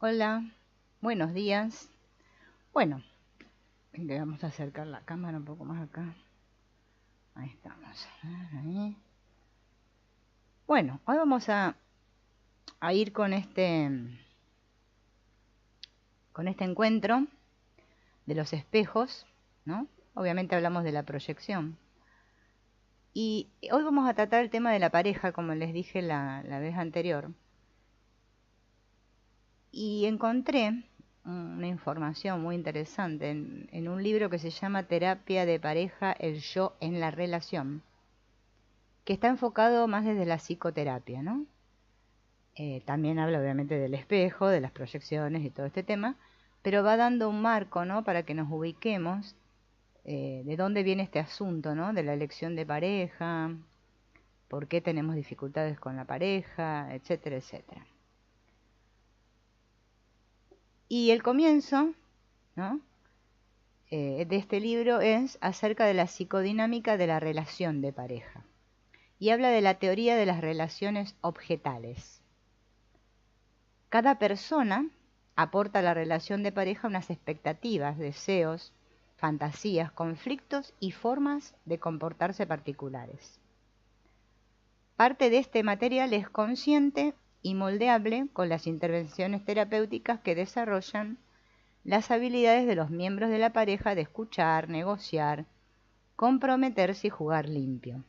Hola, buenos días. Bueno, le vamos a acercar la cámara un poco más acá. Ahí estamos. Ahí. Bueno, hoy vamos a ir con este encuentro de los espejos, ¿no? Obviamente hablamos de la proyección. Y hoy vamos a tratar el tema de la pareja, como les dije la vez anterior. Y encontré una información muy interesante en un libro que se llama Terapia de pareja, el yo en la relación, que está enfocado más desde la psicoterapia, ¿no? También habla obviamente del espejo, de las proyecciones y todo este tema, pero va dando un marco, ¿no? Para que nos ubiquemos de dónde viene este asunto, ¿no? De la elección de pareja, por qué tenemos dificultades con la pareja, etcétera, etcétera. Y el comienzo, ¿no? De este libro es acerca de la psicodinámica de la relación de pareja y habla de la teoría de las relaciones objetales. Cada persona aporta a la relación de pareja unas expectativas, deseos, fantasías, conflictos y formas de comportarse particulares. Parte de este material es consciente y moldeable con las intervenciones terapéuticas que desarrollan las habilidades de los miembros de la pareja de escuchar, negociar, comprometerse y jugar limpio.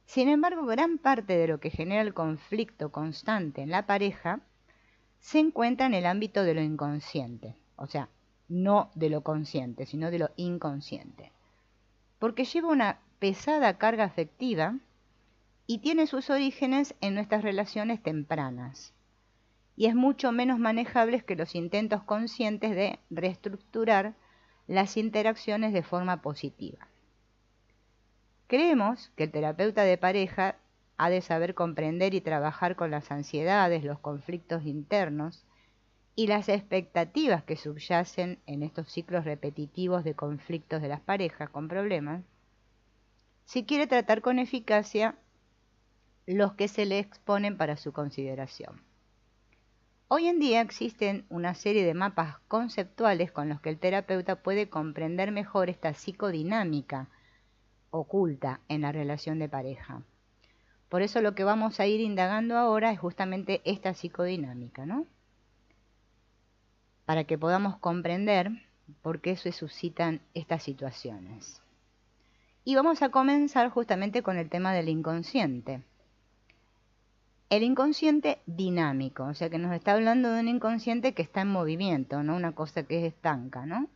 Sin embargo, gran parte de lo que genera el conflicto constante en la pareja se encuentra en el ámbito de lo inconsciente, o sea, no de lo consciente, sino de lo inconsciente, porque lleva una pesada carga afectiva y tiene sus orígenes en nuestras relaciones tempranas, y es mucho menos manejable que los intentos conscientes de reestructurar las interacciones de forma positiva. Creemos que el terapeuta de pareja ha de saber comprender y trabajar con las ansiedades, los conflictos internos y las expectativas que subyacen en estos ciclos repetitivos de conflictos de las parejas con problemas, si quiere tratar con eficacia los que se le exponen para su consideración. Hoy en día existen una serie de mapas conceptuales con los que el terapeuta puede comprender mejor esta psicodinámica oculta en la relación de pareja. Por eso lo que vamos a ir indagando ahora es justamente esta psicodinámica, ¿no? Para que podamos comprender por qué se suscitan estas situaciones. Y vamos a comenzar justamente con el tema del inconsciente. El inconsciente dinámico, o sea que nos está hablando de un inconsciente que está en movimiento, no una cosa que es estanca, ¿no?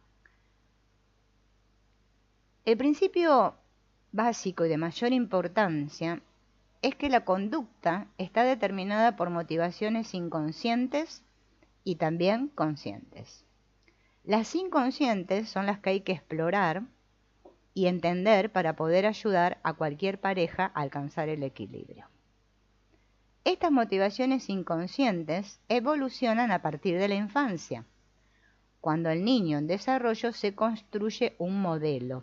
El principio básico y de mayor importancia es que la conducta está determinada por motivaciones inconscientes y también conscientes. Las inconscientes son las que hay que explorar y entender para poder ayudar a cualquier pareja a alcanzar el equilibrio. Estas motivaciones inconscientes evolucionan a partir de la infancia, cuando el niño en desarrollo se construye un modelo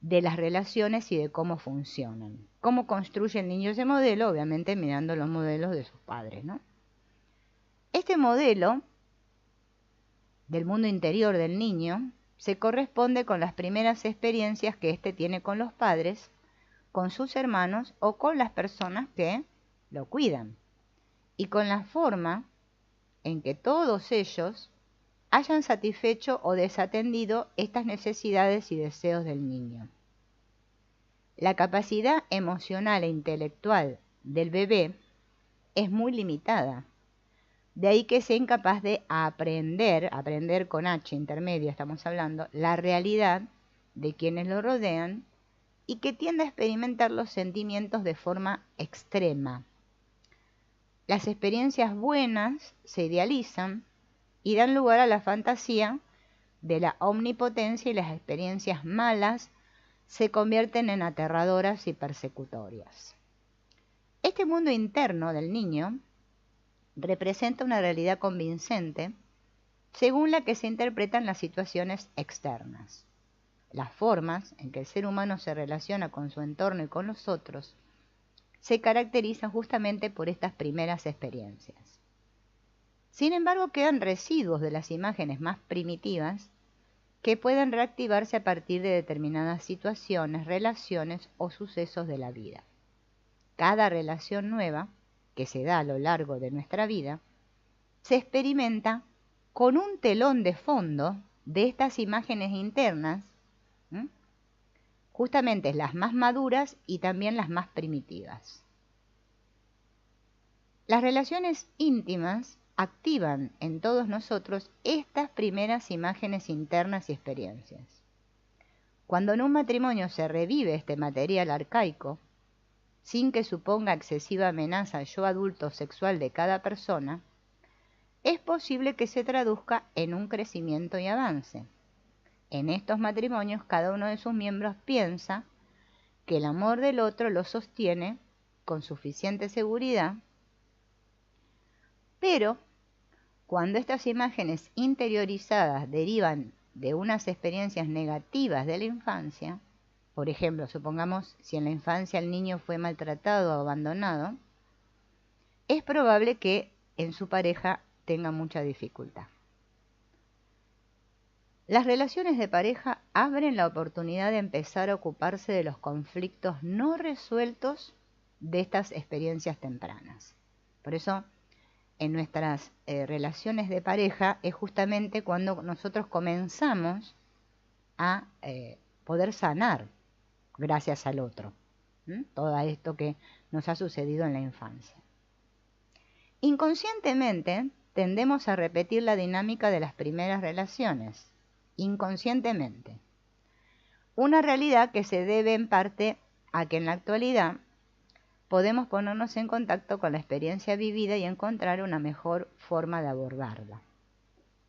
de las relaciones y de cómo funcionan. ¿Cómo construye el niño ese modelo? Obviamente mirando los modelos de sus padres, ¿no? Este modelo del mundo interior del niño se corresponde con las primeras experiencias que éste tiene con los padres, con sus hermanos o con las personas que lo cuidan, y con la forma en que todos ellos hayan satisfecho o desatendido estas necesidades y deseos del niño. La capacidad emocional e intelectual del bebé es muy limitada. De ahí que sea incapaz de aprender con H intermedia estamos hablando, la realidad de quienes lo rodean y que tiende a experimentar los sentimientos de forma extrema. Las experiencias buenas se idealizan y dan lugar a la fantasía de la omnipotencia y las experiencias malas se convierten en aterradoras y persecutorias. Este mundo interno del niño representa una realidad convincente según la que se interpretan las situaciones externas. Las formas en que el ser humano se relaciona con su entorno y con los otros se caracterizan justamente por estas primeras experiencias. Sin embargo, quedan residuos de las imágenes más primitivas que pueden reactivarse a partir de determinadas situaciones, relaciones o sucesos de la vida. Cada relación nueva que se da a lo largo de nuestra vida se experimenta con un telón de fondo de estas imágenes internas, justamente las más maduras y también las más primitivas. Las relaciones íntimas activan en todos nosotros estas primeras imágenes internas y experiencias. Cuando en un matrimonio se revive este material arcaico, sin que suponga excesiva amenaza al yo adulto sexual de cada persona, es posible que se traduzca en un crecimiento y avance. En estos matrimonios, cada uno de sus miembros piensa que el amor del otro lo sostiene con suficiente seguridad, pero cuando estas imágenes interiorizadas derivan de unas experiencias negativas de la infancia, por ejemplo, supongamos si en la infancia el niño fue maltratado o abandonado, es probable que en su pareja tenga mucha dificultad. Las relaciones de pareja abren la oportunidad de empezar a ocuparse de los conflictos no resueltos de estas experiencias tempranas. Por eso, en nuestras relaciones de pareja es justamente cuando nosotros comenzamos a poder sanar gracias al otro, todo esto que nos ha sucedido en la infancia. Inconscientemente tendemos a repetir la dinámica de las primeras relaciones, inconscientemente. Una realidad que se debe en parte a que en la actualidad podemos ponernos en contacto con la experiencia vivida y encontrar una mejor forma de abordarla.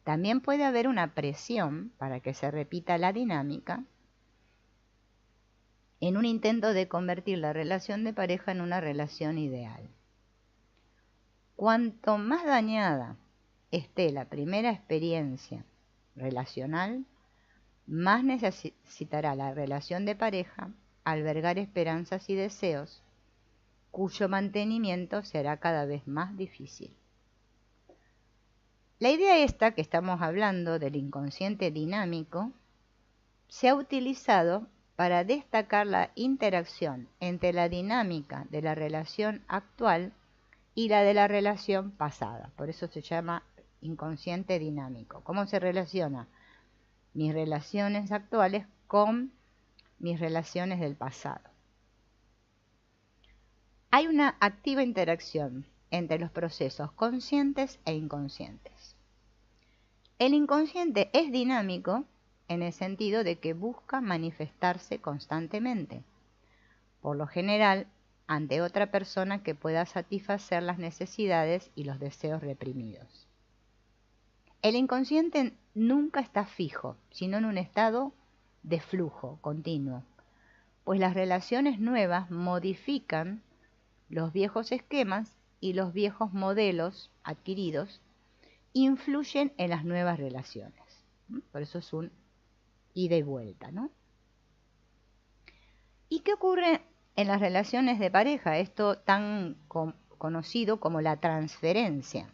También puede haber una presión para que se repita la dinámica en un intento de convertir la relación de pareja en una relación ideal. Cuanto más dañada esté la primera experiencia relacional, más necesitará la relación de pareja albergar esperanzas y deseos cuyo mantenimiento será cada vez más difícil. La idea esta que estamos hablando del inconsciente dinámico se ha utilizado para destacar la interacción entre la dinámica de la relación actual y la de la relación pasada. Por eso se llama inconsciente dinámico. ¿Cómo se relaciona mis relaciones actuales con mis relaciones del pasado? Hay una activa interacción entre los procesos conscientes e inconscientes. El inconsciente es dinámico en el sentido de que busca manifestarse constantemente, por lo general ante otra persona que pueda satisfacer las necesidades y los deseos reprimidos. El inconsciente nunca está fijo, sino en un estado de flujo continuo, pues las relaciones nuevas modifican los viejos esquemas y los viejos modelos adquiridos influyen en las nuevas relaciones. Por eso es un ida y vuelta, ¿no? ¿Y qué ocurre en las relaciones de pareja? Esto tan conocido como la transferencia.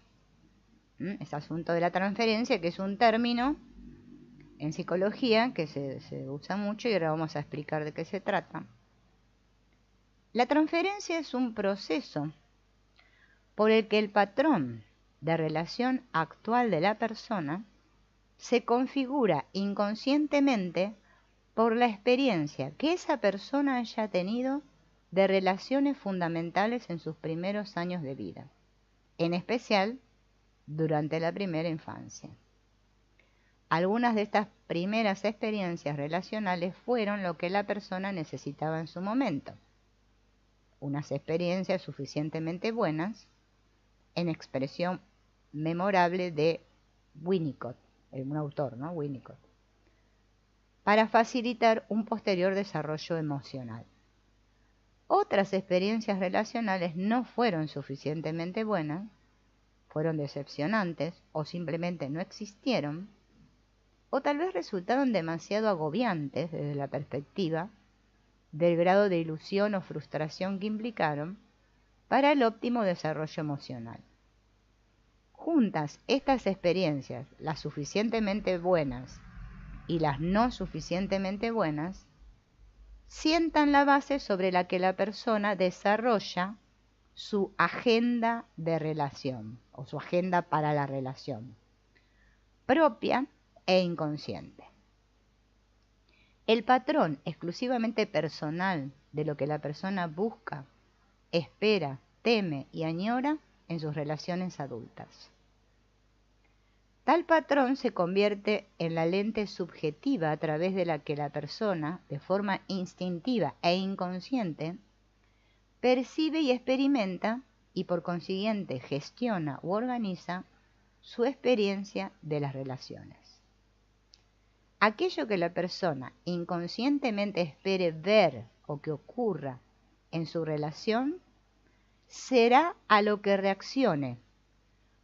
Ese asunto de la transferencia, que es un término en psicología que se usa mucho y ahora vamos a explicar de qué se trata. La transferencia es un proceso por el que el patrón de relación actual de la persona se configura inconscientemente por la experiencia que esa persona haya tenido de relaciones fundamentales en sus primeros años de vida, en especial durante la primera infancia. Algunas de estas primeras experiencias relacionales fueron lo que la persona necesitaba en su momento. Unas experiencias suficientemente buenas, en expresión memorable de Winnicott, un autor, ¿no? Winnicott, para facilitar un posterior desarrollo emocional. Otras experiencias relacionales no fueron suficientemente buenas, fueron decepcionantes o simplemente no existieron, o tal vez resultaron demasiado agobiantes desde la perspectiva del grado de ilusión o frustración que implicaron para el óptimo desarrollo emocional. Juntas estas experiencias, las suficientemente buenas y las no suficientemente buenas, sientan la base sobre la que la persona desarrolla su agenda de relación o su agenda para la relación, propia e inconsciente. El patrón exclusivamente personal de lo que la persona busca, espera, teme y añora en sus relaciones adultas. Tal patrón se convierte en la lente subjetiva a través de la que la persona, de forma instintiva e inconsciente, percibe y experimenta y por consiguiente gestiona u organiza su experiencia de las relaciones. Aquello que la persona inconscientemente espere ver o que ocurra en su relación será a lo que reaccione,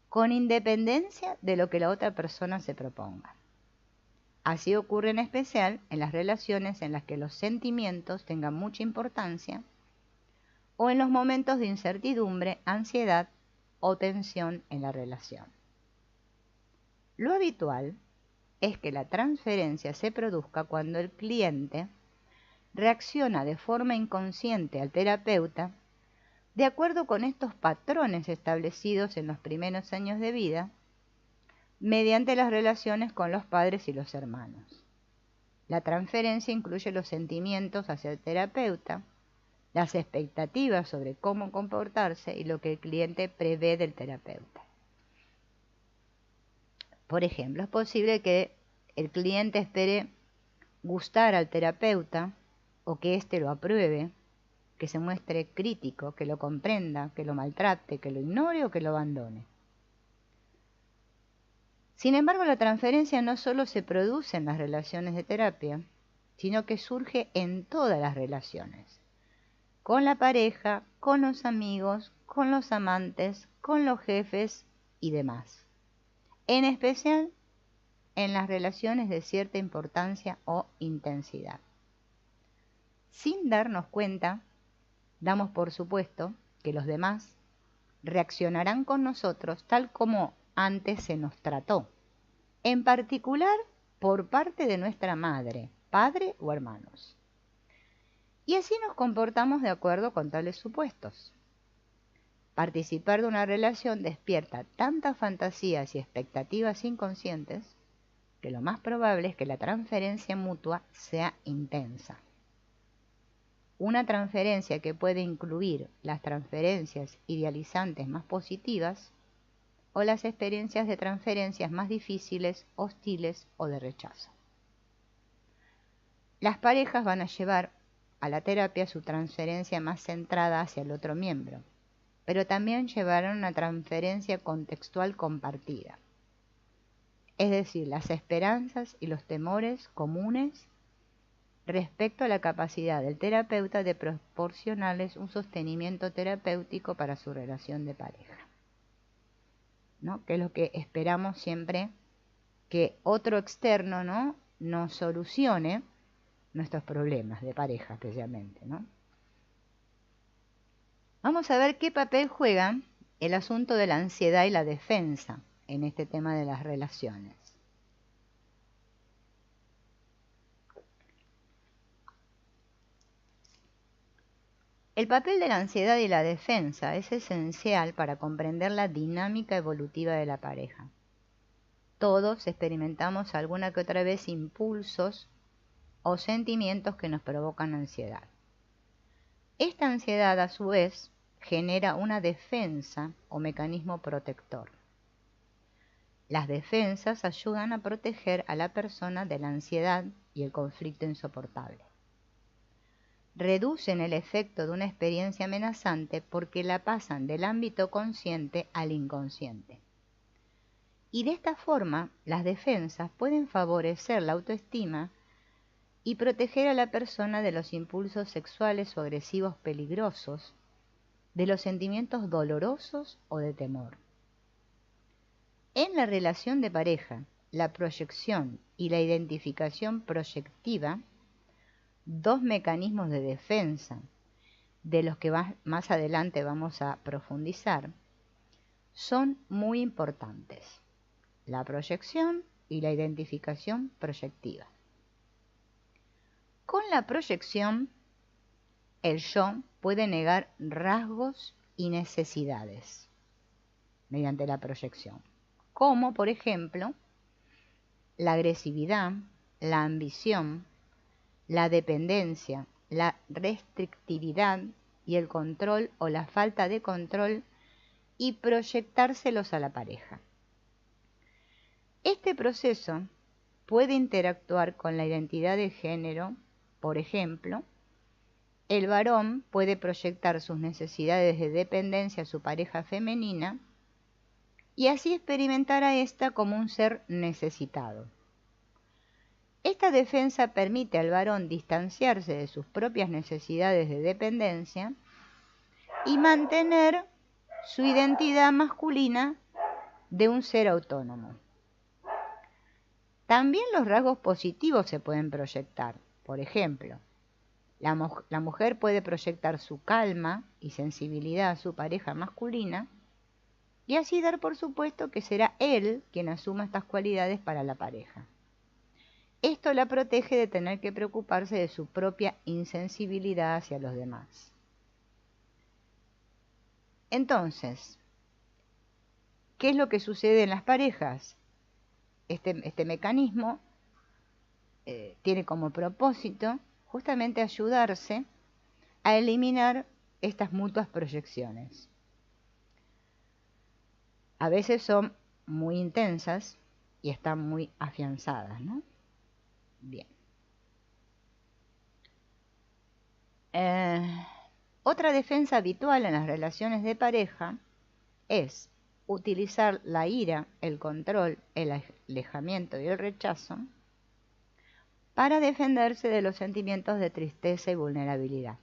con independencia de lo que la otra persona se proponga. Así ocurre en especial en las relaciones en las que los sentimientos tengan mucha importancia o en los momentos de incertidumbre, ansiedad o tensión en la relación. Lo habitual es que la transferencia se produzca cuando el cliente reacciona de forma inconsciente al terapeuta de acuerdo con estos patrones establecidos en los primeros años de vida mediante las relaciones con los padres y los hermanos. La transferencia incluye los sentimientos hacia el terapeuta, las expectativas sobre cómo comportarse y lo que el cliente prevé del terapeuta. Por ejemplo, es posible que el cliente espere gustar al terapeuta o que éste lo apruebe, que se muestre crítico, que lo comprenda, que lo maltrate, que lo ignore o que lo abandone. Sin embargo, la transferencia no solo se produce en las relaciones de terapia, sino que surge en todas las relaciones, con la pareja, con los amigos, con los amantes, con los jefes y demás. En especial en las relaciones de cierta importancia o intensidad. Sin darnos cuenta, damos por supuesto que los demás reaccionarán con nosotros tal como antes se nos trató, en particular por parte de nuestra madre, padre o hermanos. Y así nos comportamos de acuerdo con tales supuestos. Participar de una relación despierta tantas fantasías y expectativas inconscientes que lo más probable es que la transferencia mutua sea intensa. Una transferencia que puede incluir las transferencias idealizantes más positivas o las experiencias de transferencias más difíciles, hostiles o de rechazo. Las parejas van a llevar a la terapia su transferencia más centrada hacia el otro miembro, pero también llevarán una transferencia contextual compartida. Es decir, las esperanzas y los temores comunes respecto a la capacidad del terapeuta de proporcionarles un sostenimiento terapéutico para su relación de pareja, ¿no? Que es lo que esperamos siempre, que otro externo, ¿no?, nos solucione nuestros problemas de pareja especialmente, ¿no? Vamos a ver qué papel juega el asunto de la ansiedad y la defensa en este tema de las relaciones. El papel de la ansiedad y la defensa es esencial para comprender la dinámica evolutiva de la pareja. Todos experimentamos alguna que otra vez impulsos o sentimientos que nos provocan ansiedad. Esta ansiedad, a su vez, genera una defensa o mecanismo protector. Las defensas ayudan a proteger a la persona de la ansiedad y el conflicto insoportable. Reducen el efecto de una experiencia amenazante porque la pasan del ámbito consciente al inconsciente. Y de esta forma, las defensas pueden favorecer la autoestima y proteger a la persona de los impulsos sexuales o agresivos peligrosos, de los sentimientos dolorosos o de temor. En la relación de pareja, la proyección y la identificación proyectiva, dos mecanismos de defensa de los que más adelante vamos a profundizar, son muy importantes: la proyección y la identificación proyectiva. Con la proyección, el yo puede negar rasgos y necesidades mediante la proyección, como por ejemplo la agresividad, la ambición, la dependencia, la restrictividad y el control o la falta de control, y proyectárselos a la pareja. Este proceso puede interactuar con la identidad de género. Por ejemplo, el varón puede proyectar sus necesidades de dependencia a su pareja femenina y así experimentar a ésta como un ser necesitado. Esta defensa permite al varón distanciarse de sus propias necesidades de dependencia y mantener su identidad masculina de un ser autónomo. También los rasgos positivos se pueden proyectar. Por ejemplo, la mujer puede proyectar su calma y sensibilidad a su pareja masculina y así dar por supuesto que será él quien asuma estas cualidades para la pareja. Esto la protege de tener que preocuparse de su propia insensibilidad hacia los demás. Entonces, ¿qué es lo que sucede en las parejas? Este mecanismo tiene como propósito justamente ayudarse a eliminar estas mutuas proyecciones. A veces son muy intensas y están muy afianzadas, ¿no? Bien. Otra defensa habitual en las relaciones de pareja es utilizar la ira, el control, el alejamiento y el rechazo para defenderse de los sentimientos de tristeza y vulnerabilidad.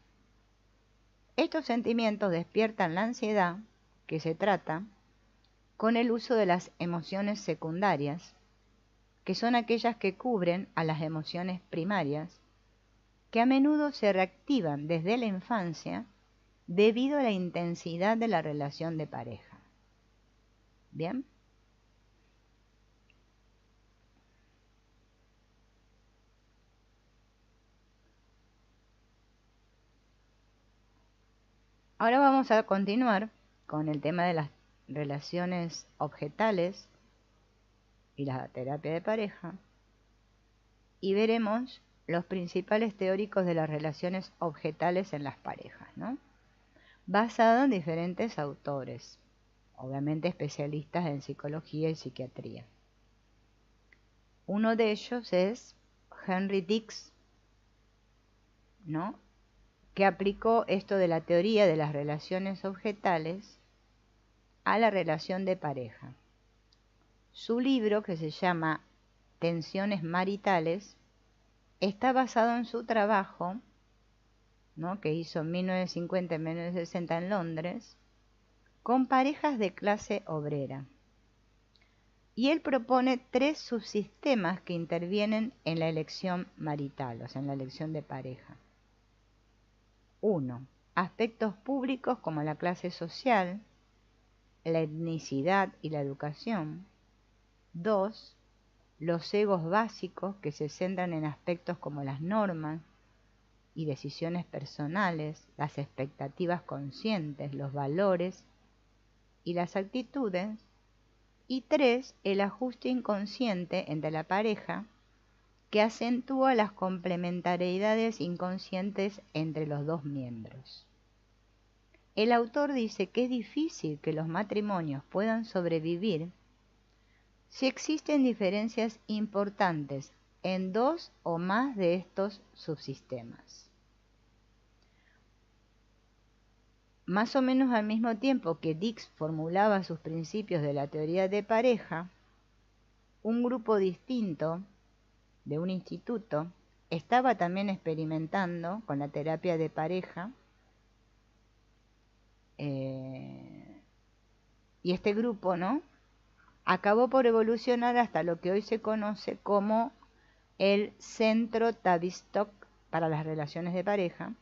Estos sentimientos despiertan la ansiedad, que se trata con el uso de las emociones secundarias, que son aquellas que cubren a las emociones primarias, que a menudo se reactivan desde la infancia debido a la intensidad de la relación de pareja. ¿Bien? Ahora vamos a continuar con el tema de las relaciones objetales y la terapia de pareja, y veremos los principales teóricos de las relaciones objetales en las parejas, ¿no? Basado en diferentes autores, obviamente especialistas en psicología y psiquiatría. Uno de ellos es Henry Dix, ¿no?, que aplicó esto de la teoría de las relaciones objetales a la relación de pareja. Su libro, que se llama Tensiones maritales, está basado en su trabajo, ¿no?, que hizo en 1950 y 1960 en Londres, con parejas de clase obrera. Y él propone 3 subsistemas que intervienen en la elección marital, o sea, en la elección de pareja. 1. Aspectos públicos como la clase social, la etnicidad y la educación. 2. Los egos básicos, que se centran en aspectos como las normas y decisiones personales, las expectativas conscientes, los valores y las actitudes. Y 3. El ajuste inconsciente entre la pareja, que acentúa las complementariedades inconscientes entre los dos miembros. El autor dice que es difícil que los matrimonios puedan sobrevivir si existen diferencias importantes en 2 o más de estos subsistemas. Más o menos al mismo tiempo que Dix formulaba sus principios de la teoría de pareja, un grupo distinto de un instituto estaba también experimentando con la terapia de pareja, y este grupo, ¿no?, acabó por evolucionar hasta lo que hoy se conoce como el Centro Tavistock para las relaciones de pareja.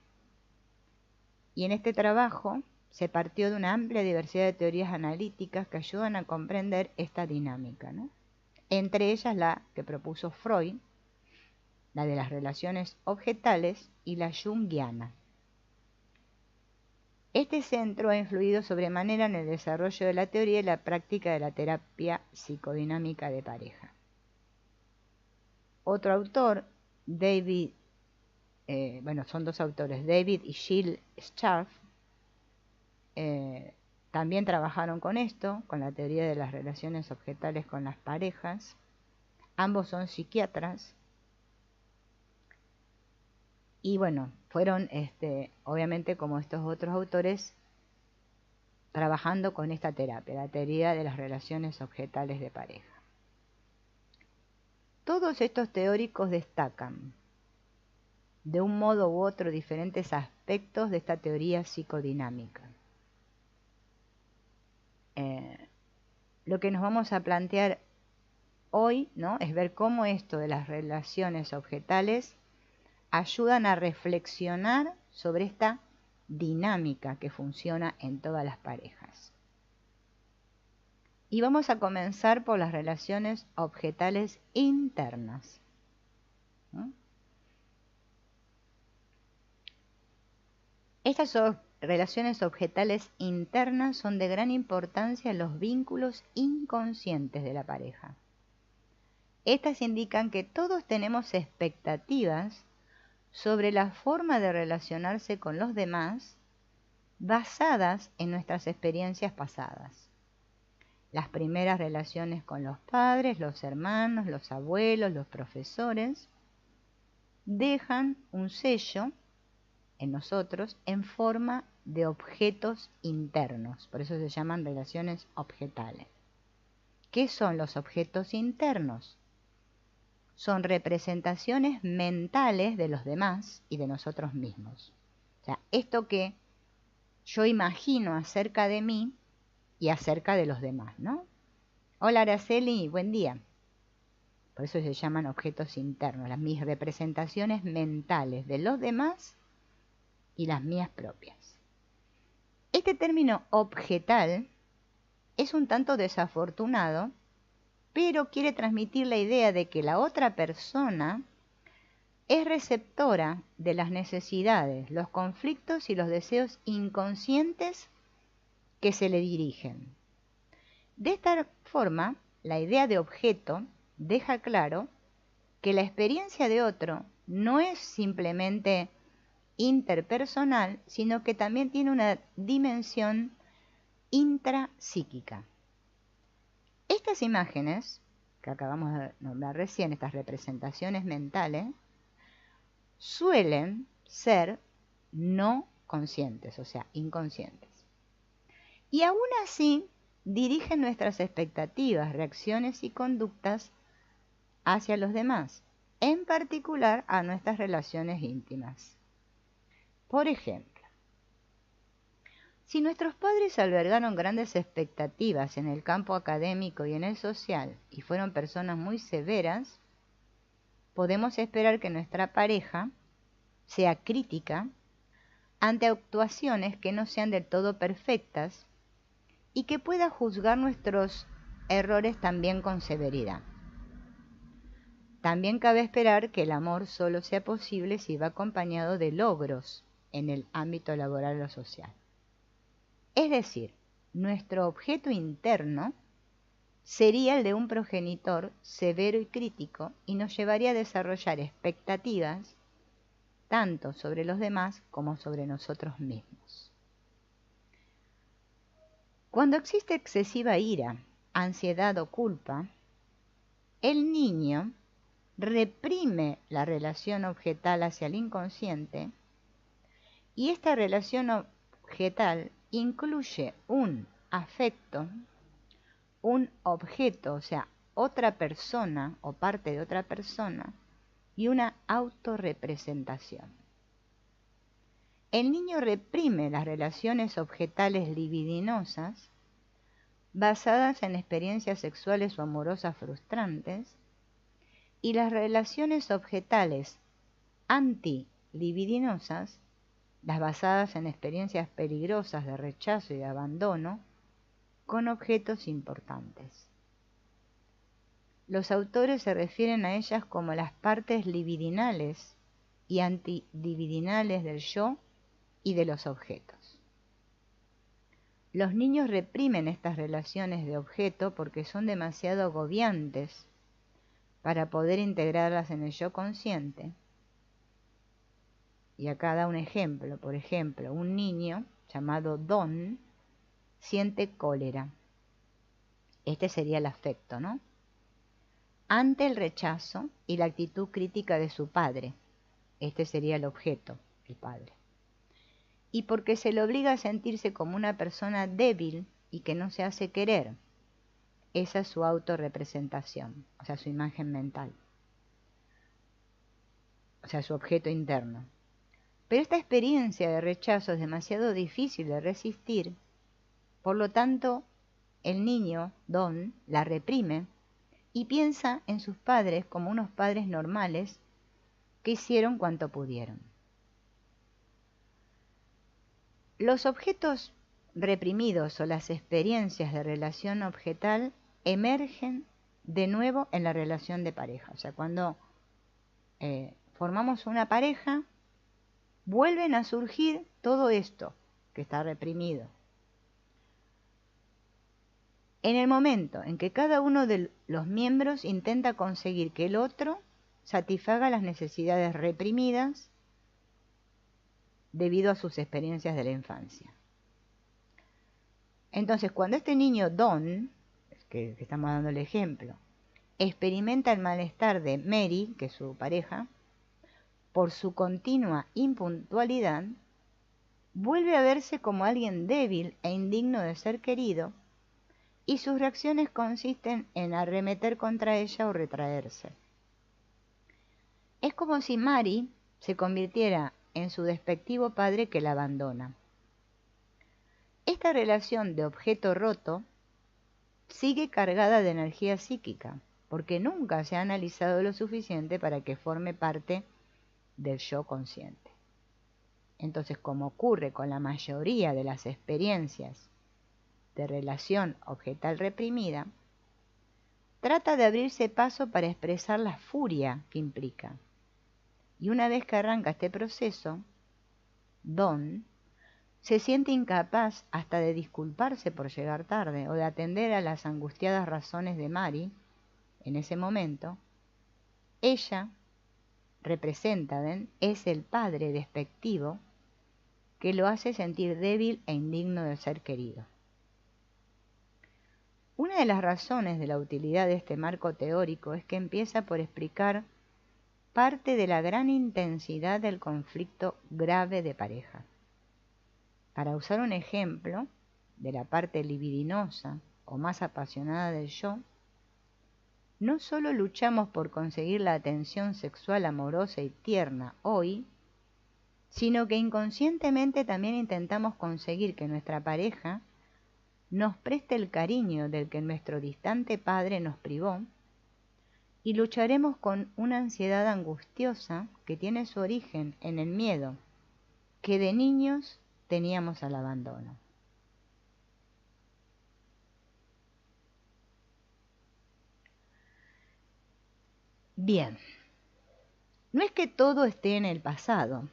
Y en este trabajo se partió de una amplia diversidad de teorías analíticas que ayudan a comprender esta dinámica, ¿no? Entre ellas la que propuso Freud, la de las relaciones objetales, y la junguiana. Este centro ha influido sobremanera en el desarrollo de la teoría y la práctica de la terapia psicodinámica de pareja. Otro autor, son dos autores, David y Jill Scharf, también trabajaron con esto, con la teoría de las relaciones objetales con las parejas. Ambos son psiquiatras. Y bueno, fueron, obviamente, como estos otros autores, trabajando con esta terapia, la teoría de las relaciones objetales de pareja. Todos estos teóricos destacan, de un modo u otro, diferentes aspectos de esta teoría psicodinámica. Lo que nos vamos a plantear hoy, ¿no?, es ver cómo esto de las relaciones objetales ayudan a reflexionar sobre esta dinámica que funciona en todas las parejas. Y vamos a comenzar por las relaciones objetales internas. Estas relaciones objetales internas son de gran importancia en los vínculos inconscientes de la pareja. Estas indican que todos tenemos expectativas sobre la forma de relacionarse con los demás basadas en nuestras experiencias pasadas. Las primeras relaciones con los padres, los hermanos, los abuelos, los profesores, dejan un sello en nosotros en forma de objetos internos, por eso se llaman relaciones objetales. ¿Qué son los objetos internos? Son representaciones mentales de los demás y de nosotros mismos. O sea, esto que yo imagino acerca de mí y acerca de los demás, ¿no? Hola Araceli, buen día. Por eso se llaman objetos internos, mis representaciones mentales de los demás y las mías propias. Este término objetal es un tanto desafortunado, pero quiere transmitir la idea de que la otra persona es receptora de las necesidades, los conflictos y los deseos inconscientes que se le dirigen. De esta forma, la idea de objeto deja claro que la experiencia de otro no es simplemente interpersonal, sino que también tiene una dimensión intrapsíquica. Estas imágenes que acabamos de nombrar recién, estas representaciones mentales, suelen ser no conscientes, o sea, inconscientes. Y aún así dirigen nuestras expectativas, reacciones y conductas hacia los demás, en particular a nuestras relaciones íntimas. Por ejemplo, si nuestros padres albergaron grandes expectativas en el campo académico y en el social y fueron personas muy severas, podemos esperar que nuestra pareja sea crítica ante actuaciones que no sean del todo perfectas y que pueda juzgar nuestros errores también con severidad. También cabe esperar que el amor solo sea posible si va acompañado de logros en el ámbito laboral o social. Es decir, nuestro objeto interno sería el de un progenitor severo y crítico y nos llevaría a desarrollar expectativas tanto sobre los demás como sobre nosotros mismos. Cuando existe excesiva ira, ansiedad o culpa, el niño reprime la relación objetal hacia el inconsciente y esta relación objetal incluye un afecto, un objeto, o sea, otra persona o parte de otra persona, y una autorrepresentación. El niño reprime las relaciones objetales libidinosas basadas en experiencias sexuales o amorosas frustrantes y las relaciones objetales antilibidinosas las basadas en experiencias peligrosas de rechazo y de abandono, con objetos importantes. Los autores se refieren a ellas como las partes libidinales y antidibidinales del yo y de los objetos. Los niños reprimen estas relaciones de objeto porque son demasiado agobiantes para poder integrarlas en el yo consciente. Y acá da un ejemplo. Por ejemplo, un niño llamado Don siente cólera. Este sería el afecto, ¿no? Ante el rechazo y la actitud crítica de su padre. Este sería el objeto, el padre. Y porque se le obliga a sentirse como una persona débil y que no se hace querer. Esa es su autorrepresentación, o sea, su imagen mental. O sea, su objeto interno. Pero esta experiencia de rechazo es demasiado difícil de resistir, por lo tanto, el niño, Don, la reprime y piensa en sus padres como unos padres normales que hicieron cuanto pudieron. Los objetos reprimidos o las experiencias de relación objetal emergen de nuevo en la relación de pareja. O sea, cuando formamos una pareja, vuelven a surgir todo esto que está reprimido. En el momento en que cada uno de los miembros intenta conseguir que el otro satisfaga las necesidades reprimidas debido a sus experiencias de la infancia. Entonces, cuando este niño Don, que estamos dando el ejemplo, experimenta el malestar de Mary, que es su pareja, por su continua impuntualidad, vuelve a verse como alguien débil e indigno de ser querido, y sus reacciones consisten en arremeter contra ella o retraerse. Es como si Mary se convirtiera en su despectivo padre que la abandona. Esta relación de objeto roto sigue cargada de energía psíquica, porque nunca se ha analizado lo suficiente para que forme parte del yo consciente. Entonces, como ocurre con la mayoría de las experiencias de relación objetal reprimida, trata de abrirse paso para expresar la furia que implica. Y una vez que arranca este proceso, Don se siente incapaz hasta de disculparse por llegar tarde o de atender a las angustiadas razones de Mary en ese momento. Ella representa, es el padre despectivo que lo hace sentir débil e indigno de ser querido. Una de las razones de la utilidad de este marco teórico es que empieza por explicar parte de la gran intensidad del conflicto grave de pareja. Para usar un ejemplo de la parte libidinosa o más apasionada del yo, no solo luchamos por conseguir la atención sexual amorosa y tierna hoy, sino que inconscientemente también intentamos conseguir que nuestra pareja nos preste el cariño del que nuestro distante padre nos privó, y lucharemos con una ansiedad angustiosa que tiene su origen en el miedo que de niños teníamos al abandono. Bien, no es que todo esté en el pasado,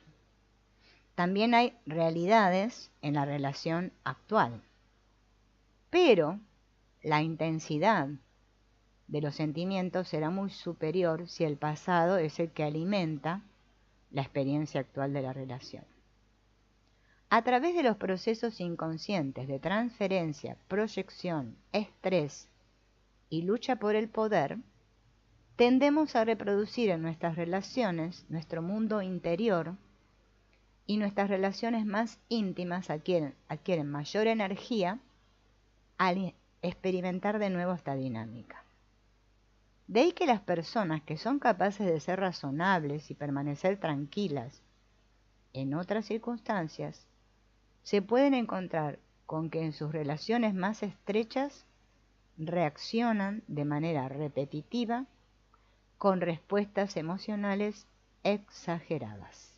también hay realidades en la relación actual, pero la intensidad de los sentimientos será muy superior si el pasado es el que alimenta la experiencia actual de la relación. A través de los procesos inconscientes de transferencia, proyección, estrés y lucha por el poder, tendemos a reproducir en nuestras relaciones nuestro mundo interior, y nuestras relaciones más íntimas adquieren mayor energía al experimentar de nuevo esta dinámica. De ahí que las personas que son capaces de ser razonables y permanecer tranquilas en otras circunstancias, se pueden encontrar con que en sus relaciones más estrechas reaccionan de manera repetitiva con respuestas emocionales exageradas.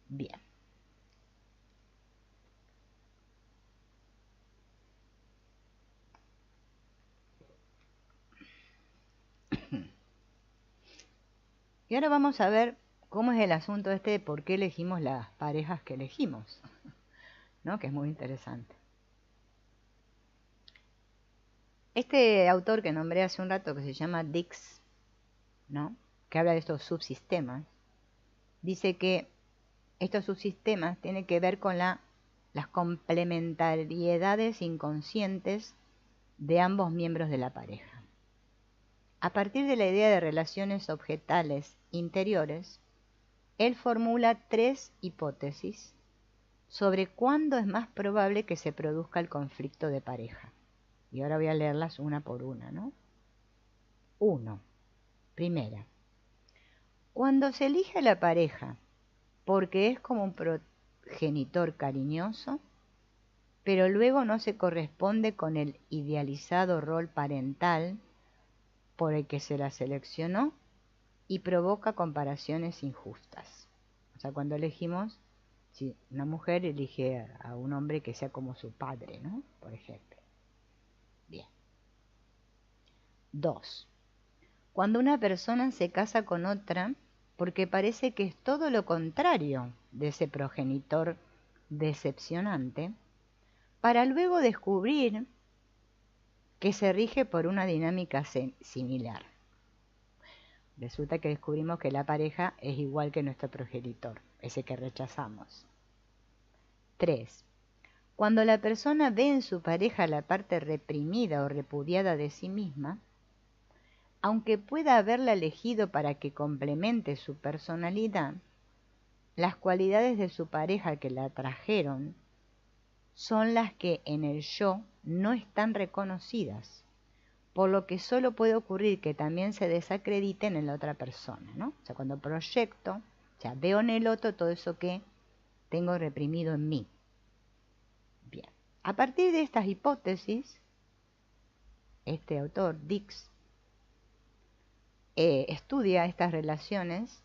Bien. Y ahora vamos a ver cómo es el asunto este de por qué elegimos las parejas que elegimos, ¿no? Que es muy interesante. Este autor que nombré hace un rato, que se llama Dix, ¿no? Que habla de estos subsistemas, dice que estos subsistemas tienen que ver con las complementariedades inconscientes de ambos miembros de la pareja. A partir de la idea de relaciones objetales interiores, él formula 3 hipótesis sobre cuándo es más probable que se produzca el conflicto de pareja. Y ahora voy a leerlas una por una, ¿no? 1. Primera. Cuando se elige a la pareja porque es como un progenitor cariñoso, pero luego no se corresponde con el idealizado rol parental por el que se la seleccionó y provoca comparaciones injustas. O sea, cuando elegimos, si una mujer elige a un hombre que sea como su padre, ¿no? Por ejemplo. Bien. 2. Cuando una persona se casa con otra porque parece que es todo lo contrario de ese progenitor decepcionante, para luego descubrir que se rige por una dinámica similar. Resulta que descubrimos que la pareja es igual que nuestro progenitor, ese que rechazamos. 3. Cuando la persona ve en su pareja la parte reprimida o repudiada de sí misma, aunque pueda haberla elegido para que complemente su personalidad, las cualidades de su pareja que la atrajeron son las que en el yo no están reconocidas, por lo que solo puede ocurrir que también se desacrediten en la otra persona, ¿no? O sea, cuando proyecto, o sea, veo en el otro todo eso que tengo reprimido en mí. Bien, a partir de estas hipótesis, este autor, Dix, estudia estas relaciones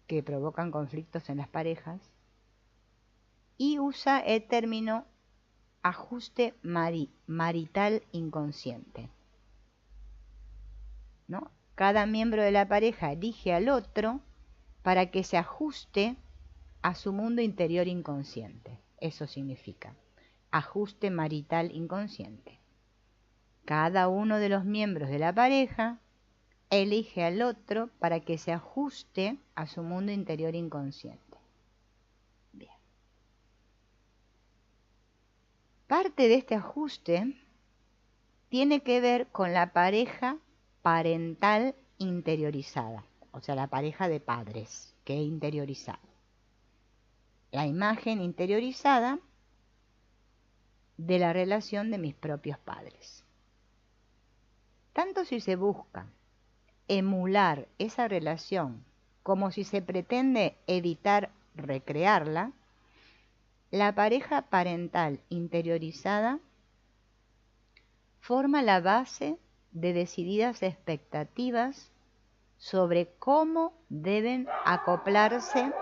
que provocan conflictos en las parejas y usa el término ajuste marital inconsciente, ¿no? Cada miembro de la pareja elige al otro para que se ajuste a su mundo interior inconsciente. Eso significa ajuste marital inconsciente. Cada uno de los miembros de la pareja elige al otro para que se ajuste a su mundo interior inconsciente. Bien. Parte de este ajuste tiene que ver con la pareja parental interiorizada, o sea, la pareja de padres que he interiorizado. La imagen interiorizada de la relación de mis propios padres. Tanto si se busca emular esa relación como si se pretende evitar recrearla, la pareja parental interiorizada forma la base de decididas expectativas sobre cómo deben acoplarse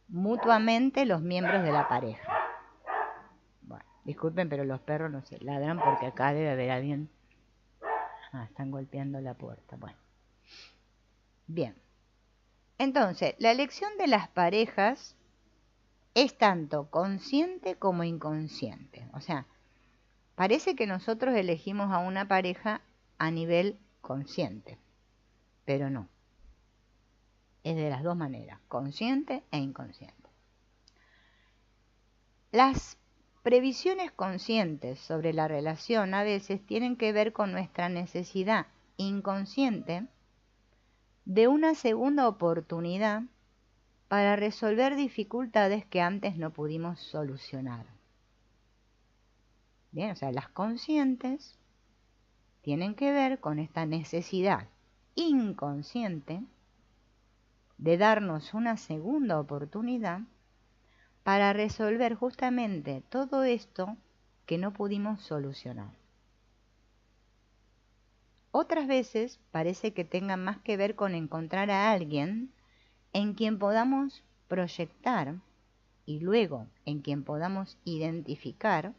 mutuamente los miembros de la pareja. Bueno, disculpen, pero los perros no se ladran porque acá debe haber alguien. Están golpeando la puerta. Bueno. Bien. Entonces, la elección de las parejas es tanto consciente como inconsciente. O sea, parece que nosotros elegimos a una pareja a nivel consciente, pero no. Es de las dos maneras, consciente e inconsciente. Las previsiones conscientes sobre la relación a veces tienen que ver con nuestra necesidad inconsciente de una segunda oportunidad para resolver dificultades que antes no pudimos solucionar. Bien, o sea, las conscientes tienen que ver con esta necesidad inconsciente de darnos una segunda oportunidad para resolver justamente todo esto que no pudimos solucionar. Otras veces parece que tenga más que ver con encontrar a alguien en quien podamos proyectar y luego en quien podamos identificar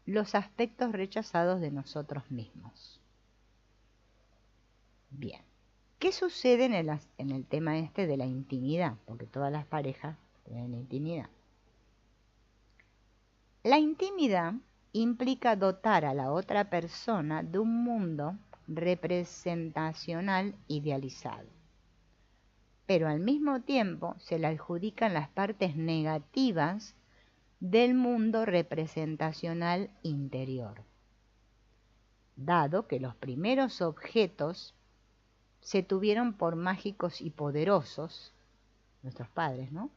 los aspectos rechazados de nosotros mismos. Bien, ¿qué sucede en el tema este de la intimidad? Porque todas las parejas tienen intimidad. La intimidad implica dotar a la otra persona de un mundo representacional idealizado, pero al mismo tiempo se le adjudican las partes negativas del mundo representacional interior, dado que los primeros objetos se tuvieron por mágicos y poderosos, nuestros padres, ¿no?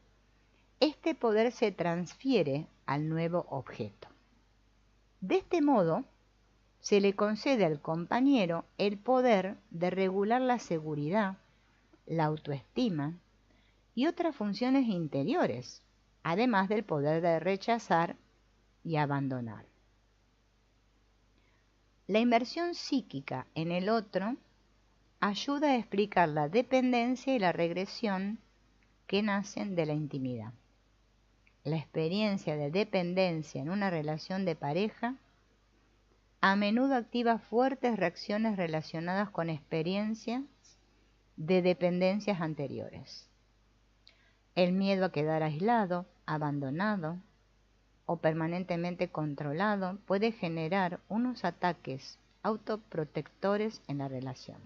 Este poder se transfiere al nuevo objeto. De este modo, se le concede al compañero el poder de regular la seguridad, la autoestima y otras funciones interiores, además del poder de rechazar y abandonar. La inmersión psíquica en el otro ayuda a explicar la dependencia y la regresión que nacen de la intimidad. La experiencia de dependencia en una relación de pareja a menudo activa fuertes reacciones relacionadas con experiencias de dependencias anteriores. El miedo a quedar aislado, abandonado o permanentemente controlado puede generar unos ataques autoprotectores en la relación.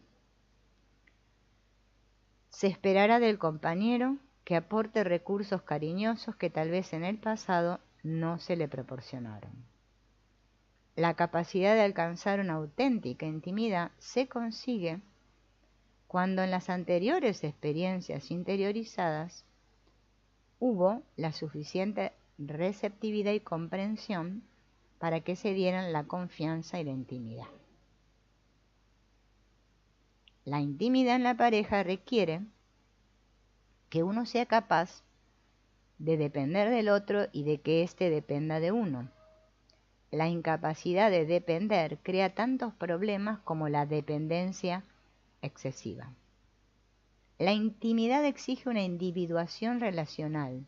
Se esperará del compañero que aporte recursos cariñosos que tal vez en el pasado no se le proporcionaron. La capacidad de alcanzar una auténtica intimidad se consigue cuando en las anteriores experiencias interiorizadas hubo la suficiente receptividad y comprensión para que se dieran la confianza y la intimidad. La intimidad en la pareja requiere que uno sea capaz de depender del otro y de que éste dependa de uno. La incapacidad de depender crea tantos problemas como la dependencia excesiva. La intimidad exige una individuación relacional,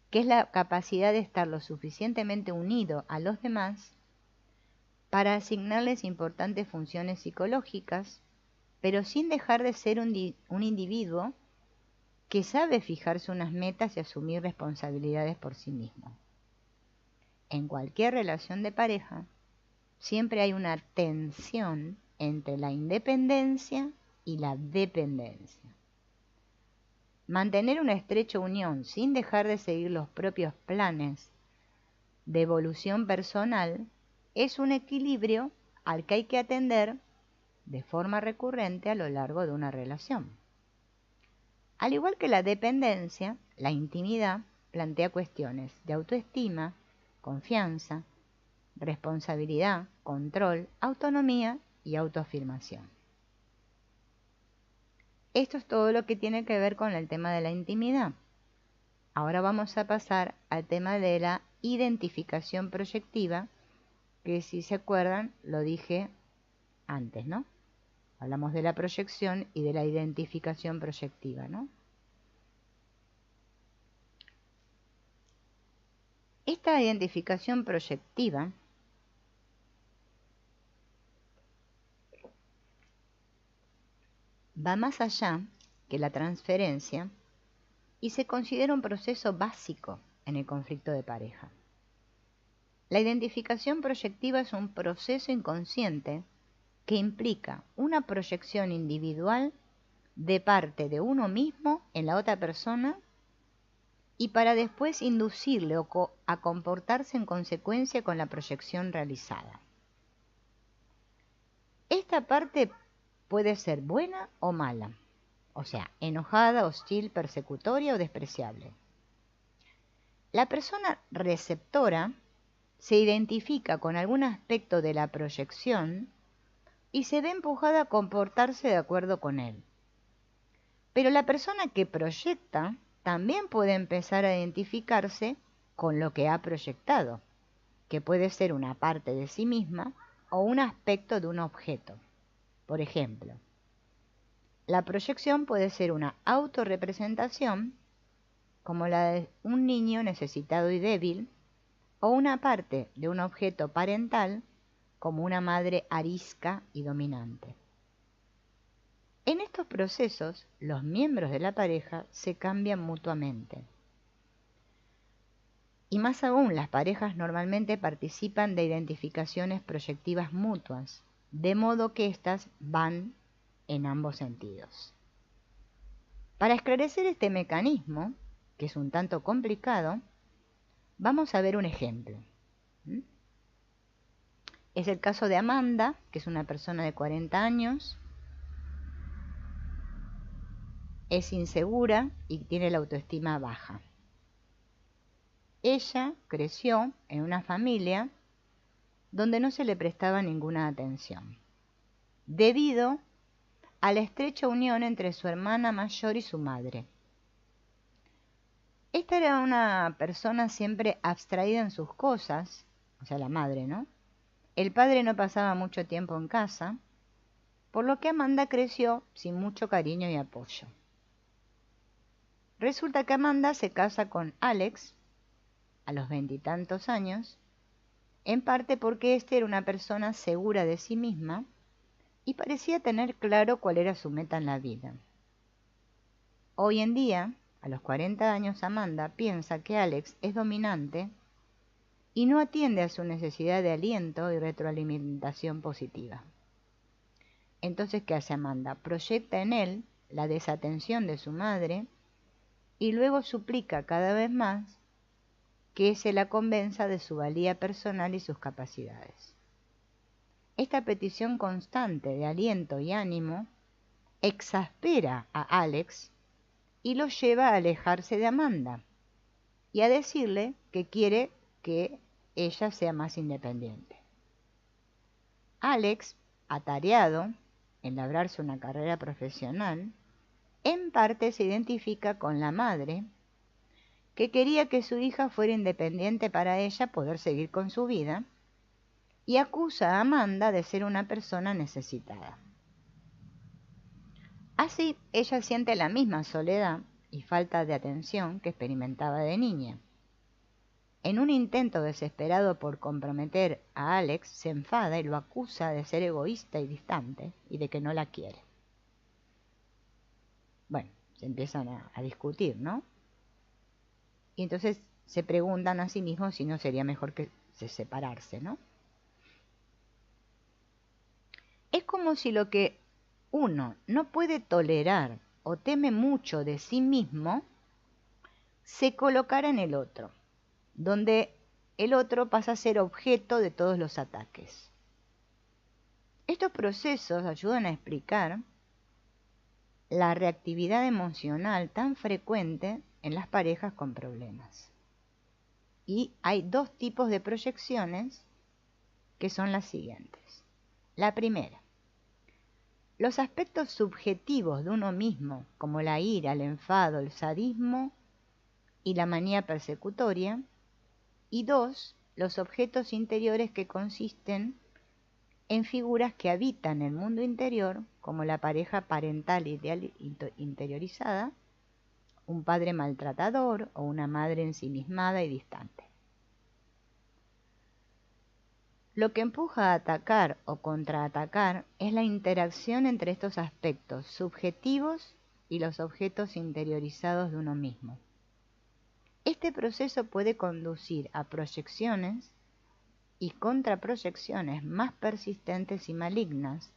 que es la capacidad de estar lo suficientemente unido a los demás para asignarles importantes funciones psicológicas, pero sin dejar de ser un individuo que sabe fijarse unas metas y asumir responsabilidades por sí mismo. En cualquier relación de pareja, siempre hay una tensión entre la independencia y la dependencia. Mantener una estrecha unión sin dejar de seguir los propios planes de evolución personal es un equilibrio al que hay que atender de forma recurrente a lo largo de una relación. Al igual que la dependencia, la intimidad plantea cuestiones de autoestima, confianza, responsabilidad, control, autonomía y autoafirmación. Esto es todo lo que tiene que ver con el tema de la intimidad. Ahora vamos a pasar al tema de la identificación proyectiva, que si se acuerdan lo dije antes, ¿no? Hablamos de la proyección y de la identificación proyectiva, ¿no? Esta identificación proyectiva va más allá que la transferencia y se considera un proceso básico en el conflicto de pareja. La identificación proyectiva es un proceso inconsciente que implica una proyección individual de parte de uno mismo en la otra persona y para después inducirle a comportarse en consecuencia con la proyección realizada. Esta parte puede ser buena o mala, o sea, enojada, hostil, persecutoria o despreciable. La persona receptora se identifica con algún aspecto de la proyección y se ve empujada a comportarse de acuerdo con él. Pero la persona que proyecta también puede empezar a identificarse con lo que ha proyectado, que puede ser una parte de sí misma o un aspecto de un objeto. Por ejemplo, la proyección puede ser una autorrepresentación, como la de un niño necesitado y débil, o una parte de un objeto parental, como una madre arisca y dominante. En estos procesos, los miembros de la pareja se cambian mutuamente. Y más aún, las parejas normalmente participan de identificaciones proyectivas mutuas, de modo que éstas van en ambos sentidos. Para esclarecer este mecanismo, que es un tanto complicado, vamos a ver un ejemplo. Es el caso de Amanda, que es una persona de 40 años, es insegura y tiene la autoestima baja. Ella creció en una familia donde no se le prestaba ninguna atención, debido a la estrecha unión entre su hermana mayor y su madre. Esta era una persona siempre abstraída en sus cosas, o sea, la madre, ¿no? El padre no pasaba mucho tiempo en casa, por lo que Amanda creció sin mucho cariño y apoyo. Resulta que Amanda se casa con Alex a los 20 y tantos años, en parte porque éste era una persona segura de sí misma y parecía tener claro cuál era su meta en la vida. Hoy en día, a los 40 años, Amanda piensa que Alex es dominante y no atiende a su necesidad de aliento y retroalimentación positiva. Entonces, ¿qué hace Amanda? Proyecta en él la desatención de su madre y luego suplica cada vez más que se la convenza de su valía personal y sus capacidades. Esta petición constante de aliento y ánimo exaspera a Alex y lo lleva a alejarse de Amanda y a decirle que quiere que ella sea más independiente. Alex, atareado en labrarse una carrera profesional, en parte se identifica con la madre, que quería que su hija fuera independiente para ella poder seguir con su vida, y acusa a Amanda de ser una persona necesitada. Así, ella siente la misma soledad y falta de atención que experimentaba de niña. En un intento desesperado por comprometer a Alex, se enfada y lo acusa de ser egoísta y distante y de que no la quiere. Bueno, se empiezan a discutir, ¿no? Y entonces se preguntan a sí mismos si no sería mejor que separarse, ¿no? Es como si lo que uno no puede tolerar o teme mucho de sí mismo se colocara en el otro, donde el otro pasa a ser objeto de todos los ataques. Estos procesos ayudan a explicar la reactividad emocional tan frecuente en las parejas con problemas. Y hay dos tipos de proyecciones que son las siguientes. La primera, los aspectos subjetivos de uno mismo, como la ira, el enfado, el sadismo y la manía persecutoria. Y dos, los objetos interiores que consisten en figuras que habitan el mundo interior, como la pareja parental ideal interiorizada, un padre maltratador o una madre ensimismada y distante. Lo que empuja a atacar o contraatacar es la interacción entre estos aspectos subjetivos y los objetos interiorizados de uno mismo. Este proceso puede conducir a proyecciones y contraproyecciones más persistentes y malignas,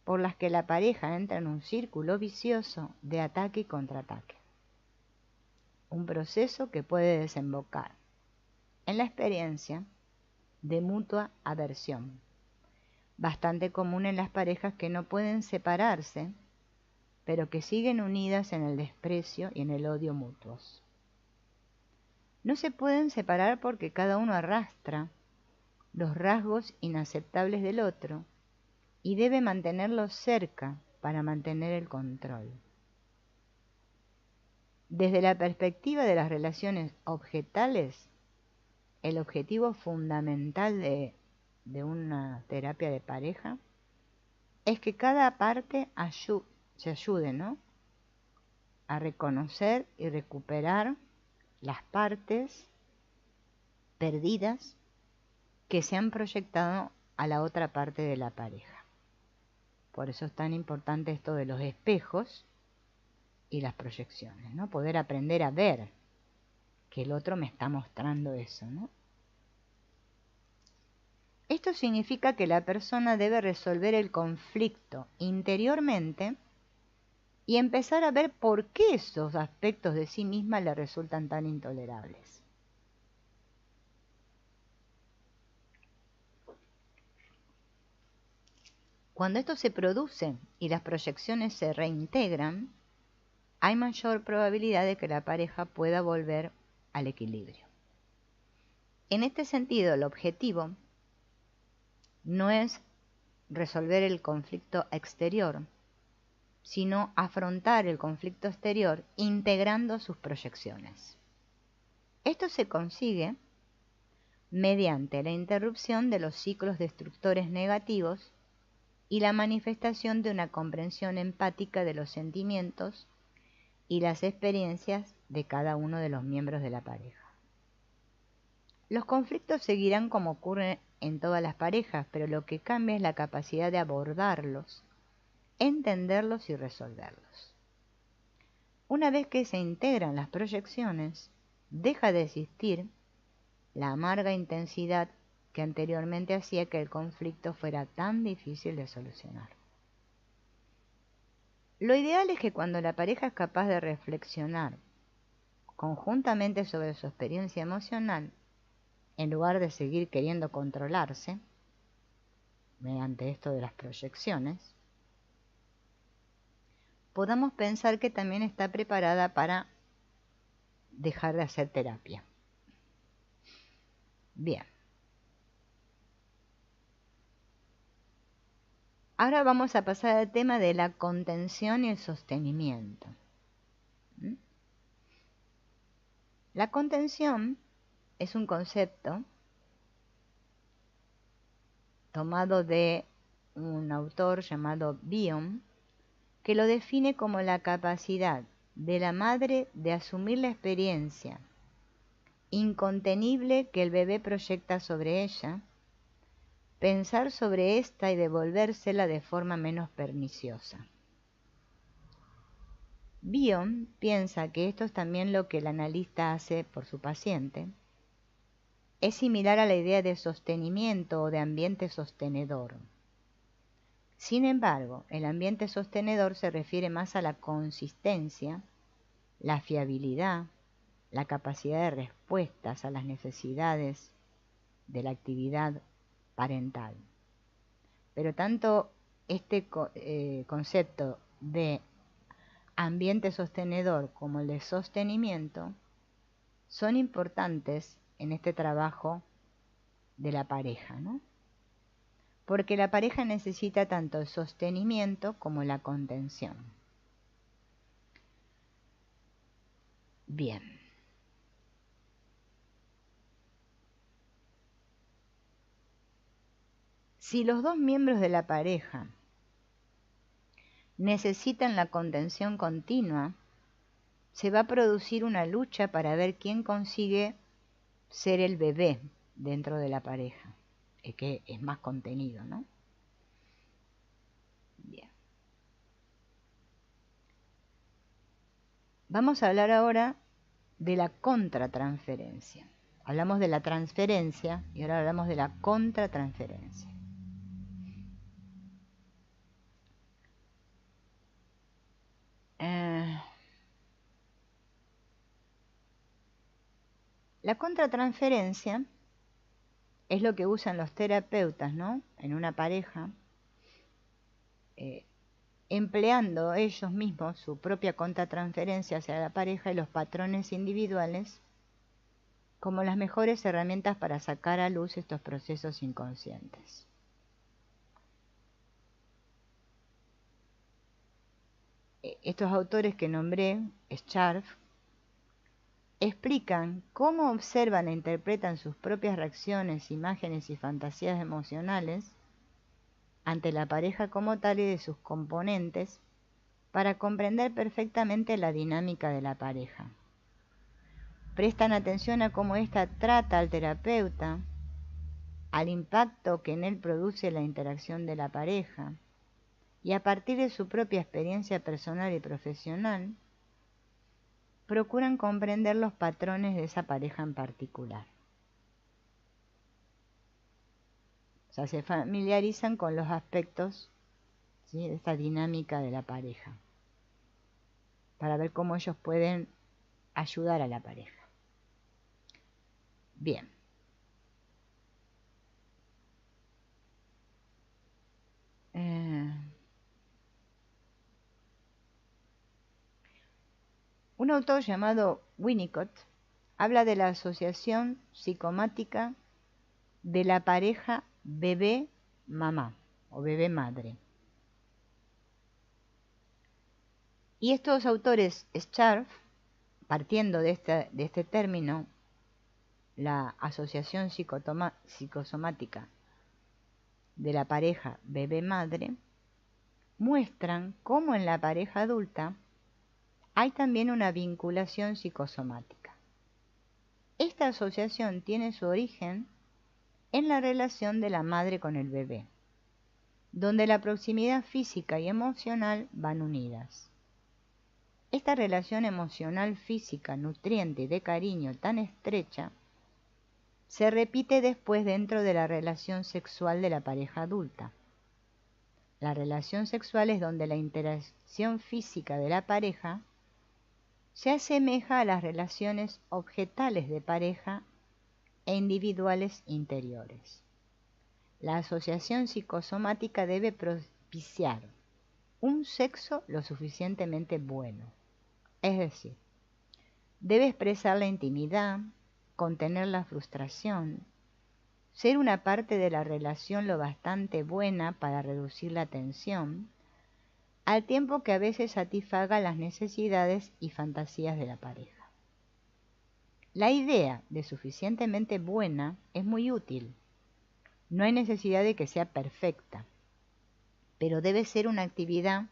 por las que la pareja entra en un círculo vicioso de ataque y contraataque. Un proceso que puede desembocar en la experiencia de mutua aversión, bastante común en las parejas que no pueden separarse, pero que siguen unidas en el desprecio y en el odio mutuos. No se pueden separar porque cada uno arrastra los rasgos inaceptables del otro y debe mantenerlos cerca para mantener el control. Desde la perspectiva de las relaciones objetales, el objetivo fundamental de una terapia de pareja es que cada parte se ayude, ¿no?, a reconocer y recuperar las partes perdidas que se han proyectado a la otra parte de la pareja. Por eso es tan importante esto de los espejos y las proyecciones, ¿no? Poder aprender a ver que el otro me está mostrando eso, ¿no? Esto significa que la persona debe resolver el conflicto interiormente y empezar a ver por qué esos aspectos de sí misma le resultan tan intolerables. Cuando esto se produce y las proyecciones se reintegran, hay mayor probabilidad de que la pareja pueda volver al equilibrio. En este sentido, el objetivo no es resolver el conflicto exterior, sino afrontar el conflicto exterior integrando sus proyecciones. Esto se consigue mediante la interrupción de los ciclos destructores negativos y la manifestación de una comprensión empática de los sentimientos y las experiencias de cada uno de los miembros de la pareja. Los conflictos seguirán como ocurre en todas las parejas, pero lo que cambia es la capacidad de abordarlos, entenderlos y resolverlos. Una vez que se integran las proyecciones, deja de existir la amarga intensidad que anteriormente hacía que el conflicto fuera tan difícil de solucionar. Lo ideal es que cuando la pareja es capaz de reflexionar conjuntamente sobre su experiencia emocional, en lugar de seguir queriendo controlarse mediante esto de las proyecciones, podamos pensar que también está preparada para dejar de hacer terapia. Bien. Ahora vamos a pasar al tema de la contención y el sostenimiento. La contención es un concepto tomado de un autor llamado Bion, que lo define como la capacidad de la madre de asumir la experiencia incontenible que el bebé proyecta sobre ella, pensar sobre esta y devolvérsela de forma menos perniciosa. Bion piensa que esto es también lo que el analista hace por su paciente. Es similar a la idea de sostenimiento o de ambiente sostenedor. Sin embargo, el ambiente sostenedor se refiere más a la consistencia, la fiabilidad, la capacidad de respuestas a las necesidades de la actividad parental. Pero tanto este concepto de ambiente sostenedor como el de sostenimiento son importantes en este trabajo de la pareja, ¿no? Porque la pareja necesita tanto el sostenimiento como la contención. Bien. Si los dos miembros de la pareja necesitan la contención continua, se va a producir una lucha para ver quién consigue ser el bebé dentro de la pareja, que es más contenido, ¿no? Bien. Vamos a hablar ahora de la contratransferencia. Hablamos de la transferencia y ahora hablamos de la contratransferencia. La contratransferencia es lo que usan los terapeutas, ¿no?, en una pareja, empleando ellos mismos su propia contratransferencia hacia la pareja y los patrones individuales como las mejores herramientas para sacar a luz estos procesos inconscientes. Estos autores que nombré, Scharf, explican cómo observan e interpretan sus propias reacciones, imágenes y fantasías emocionales ante la pareja como tal y de sus componentes para comprender perfectamente la dinámica de la pareja. Prestan atención a cómo ésta trata al terapeuta, al impacto que en él produce la interacción de la pareja, y a partir de su propia experiencia personal y profesional, procuran comprender los patrones de esa pareja en particular. O sea, se familiarizan con los aspectos, ¿sí?, de esta dinámica de la pareja, para ver cómo ellos pueden ayudar a la pareja. Bien. Un autor llamado Winnicott habla de la asociación psicomática de la pareja bebé-mamá o bebé-madre. Y estos autores, Scharf, partiendo de este término, la asociación psicosomática de la pareja bebé-madre, muestran cómo en la pareja adulta hay también una vinculación psicosomática. Esta asociación tiene su origen en la relación de la madre con el bebé, donde la proximidad física y emocional van unidas. Esta relación emocional física, nutriente y de cariño tan estrecha se repite después dentro de la relación sexual de la pareja adulta. La relación sexual es donde la interacción física de la pareja se asemeja a las relaciones objetales de pareja e individuales interiores. La asociación psicosomática debe propiciar un sexo lo suficientemente bueno, es decir, debe expresar la intimidad, contener la frustración, ser una parte de la relación lo bastante buena para reducir la tensión, al tiempo que a veces satisfaga las necesidades y fantasías de la pareja. La idea de suficientemente buena es muy útil. No hay necesidad de que sea perfecta, pero debe ser una actividad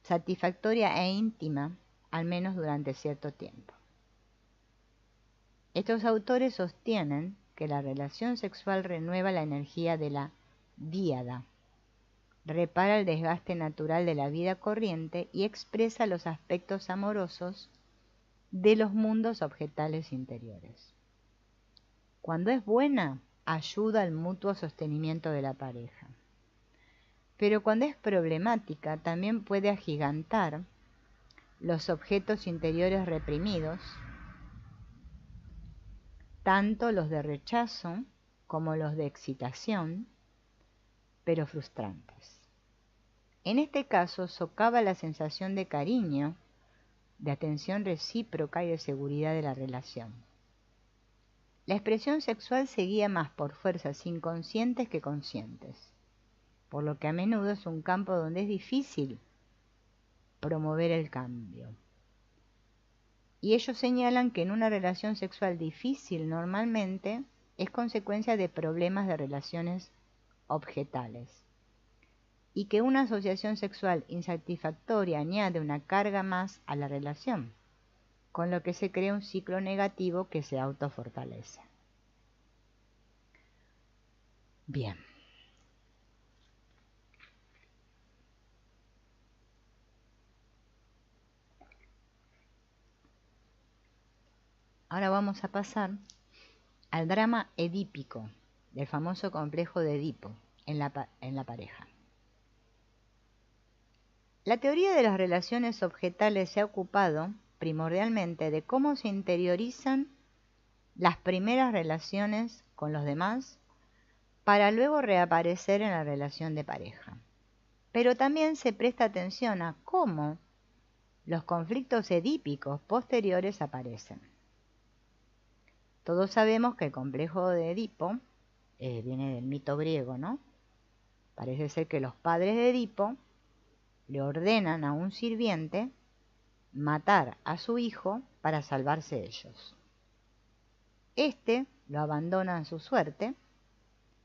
satisfactoria e íntima, al menos durante cierto tiempo. Estos autores sostienen que la relación sexual renueva la energía de la díada, repara el desgaste natural de la vida corriente y expresa los aspectos amorosos de los mundos objetales interiores. Cuando es buena, ayuda al mutuo sostenimiento de la pareja. Pero cuando es problemática, también puede agigantar los objetos interiores reprimidos, tanto los de rechazo como los de excitación, pero frustrantes. En este caso, socava la sensación de cariño, de atención recíproca y de seguridad de la relación. La expresión sexual se guía más por fuerzas inconscientes que conscientes, por lo que a menudo es un campo donde es difícil promover el cambio. Y ellos señalan que en una relación sexual difícil normalmente es consecuencia de problemas de relaciones objetales, y que una asociación sexual insatisfactoria añade una carga más a la relación, con lo que se crea un ciclo negativo que se autofortalece. Bien. Ahora vamos a pasar al drama edípico, del famoso complejo de Edipo en la pareja. La teoría de las relaciones objetales se ha ocupado primordialmente de cómo se interiorizan las primeras relaciones con los demás para luego reaparecer en la relación de pareja. Pero también se presta atención a cómo los conflictos edípicos posteriores aparecen. Todos sabemos que el complejo de Edipo viene del mito griego, ¿no? Parece ser que los padres de Edipo le ordenan a un sirviente matar a su hijo para salvarse ellos. Lo abandona a su suerte,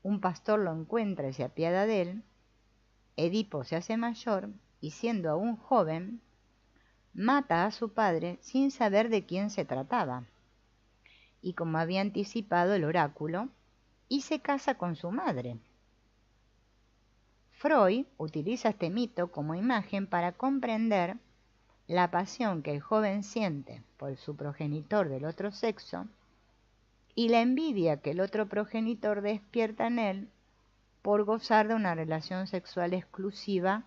un pastor lo encuentra y se apiada de él, Edipo se hace mayor y siendo aún joven, mata a su padre sin saber de quién se trataba, y como había anticipado el oráculo, y se casa con su madre. Freud utiliza este mito como imagen para comprender la pasión que el joven siente por su progenitor del otro sexo y la envidia que el otro progenitor despierta en él por gozar de una relación sexual exclusiva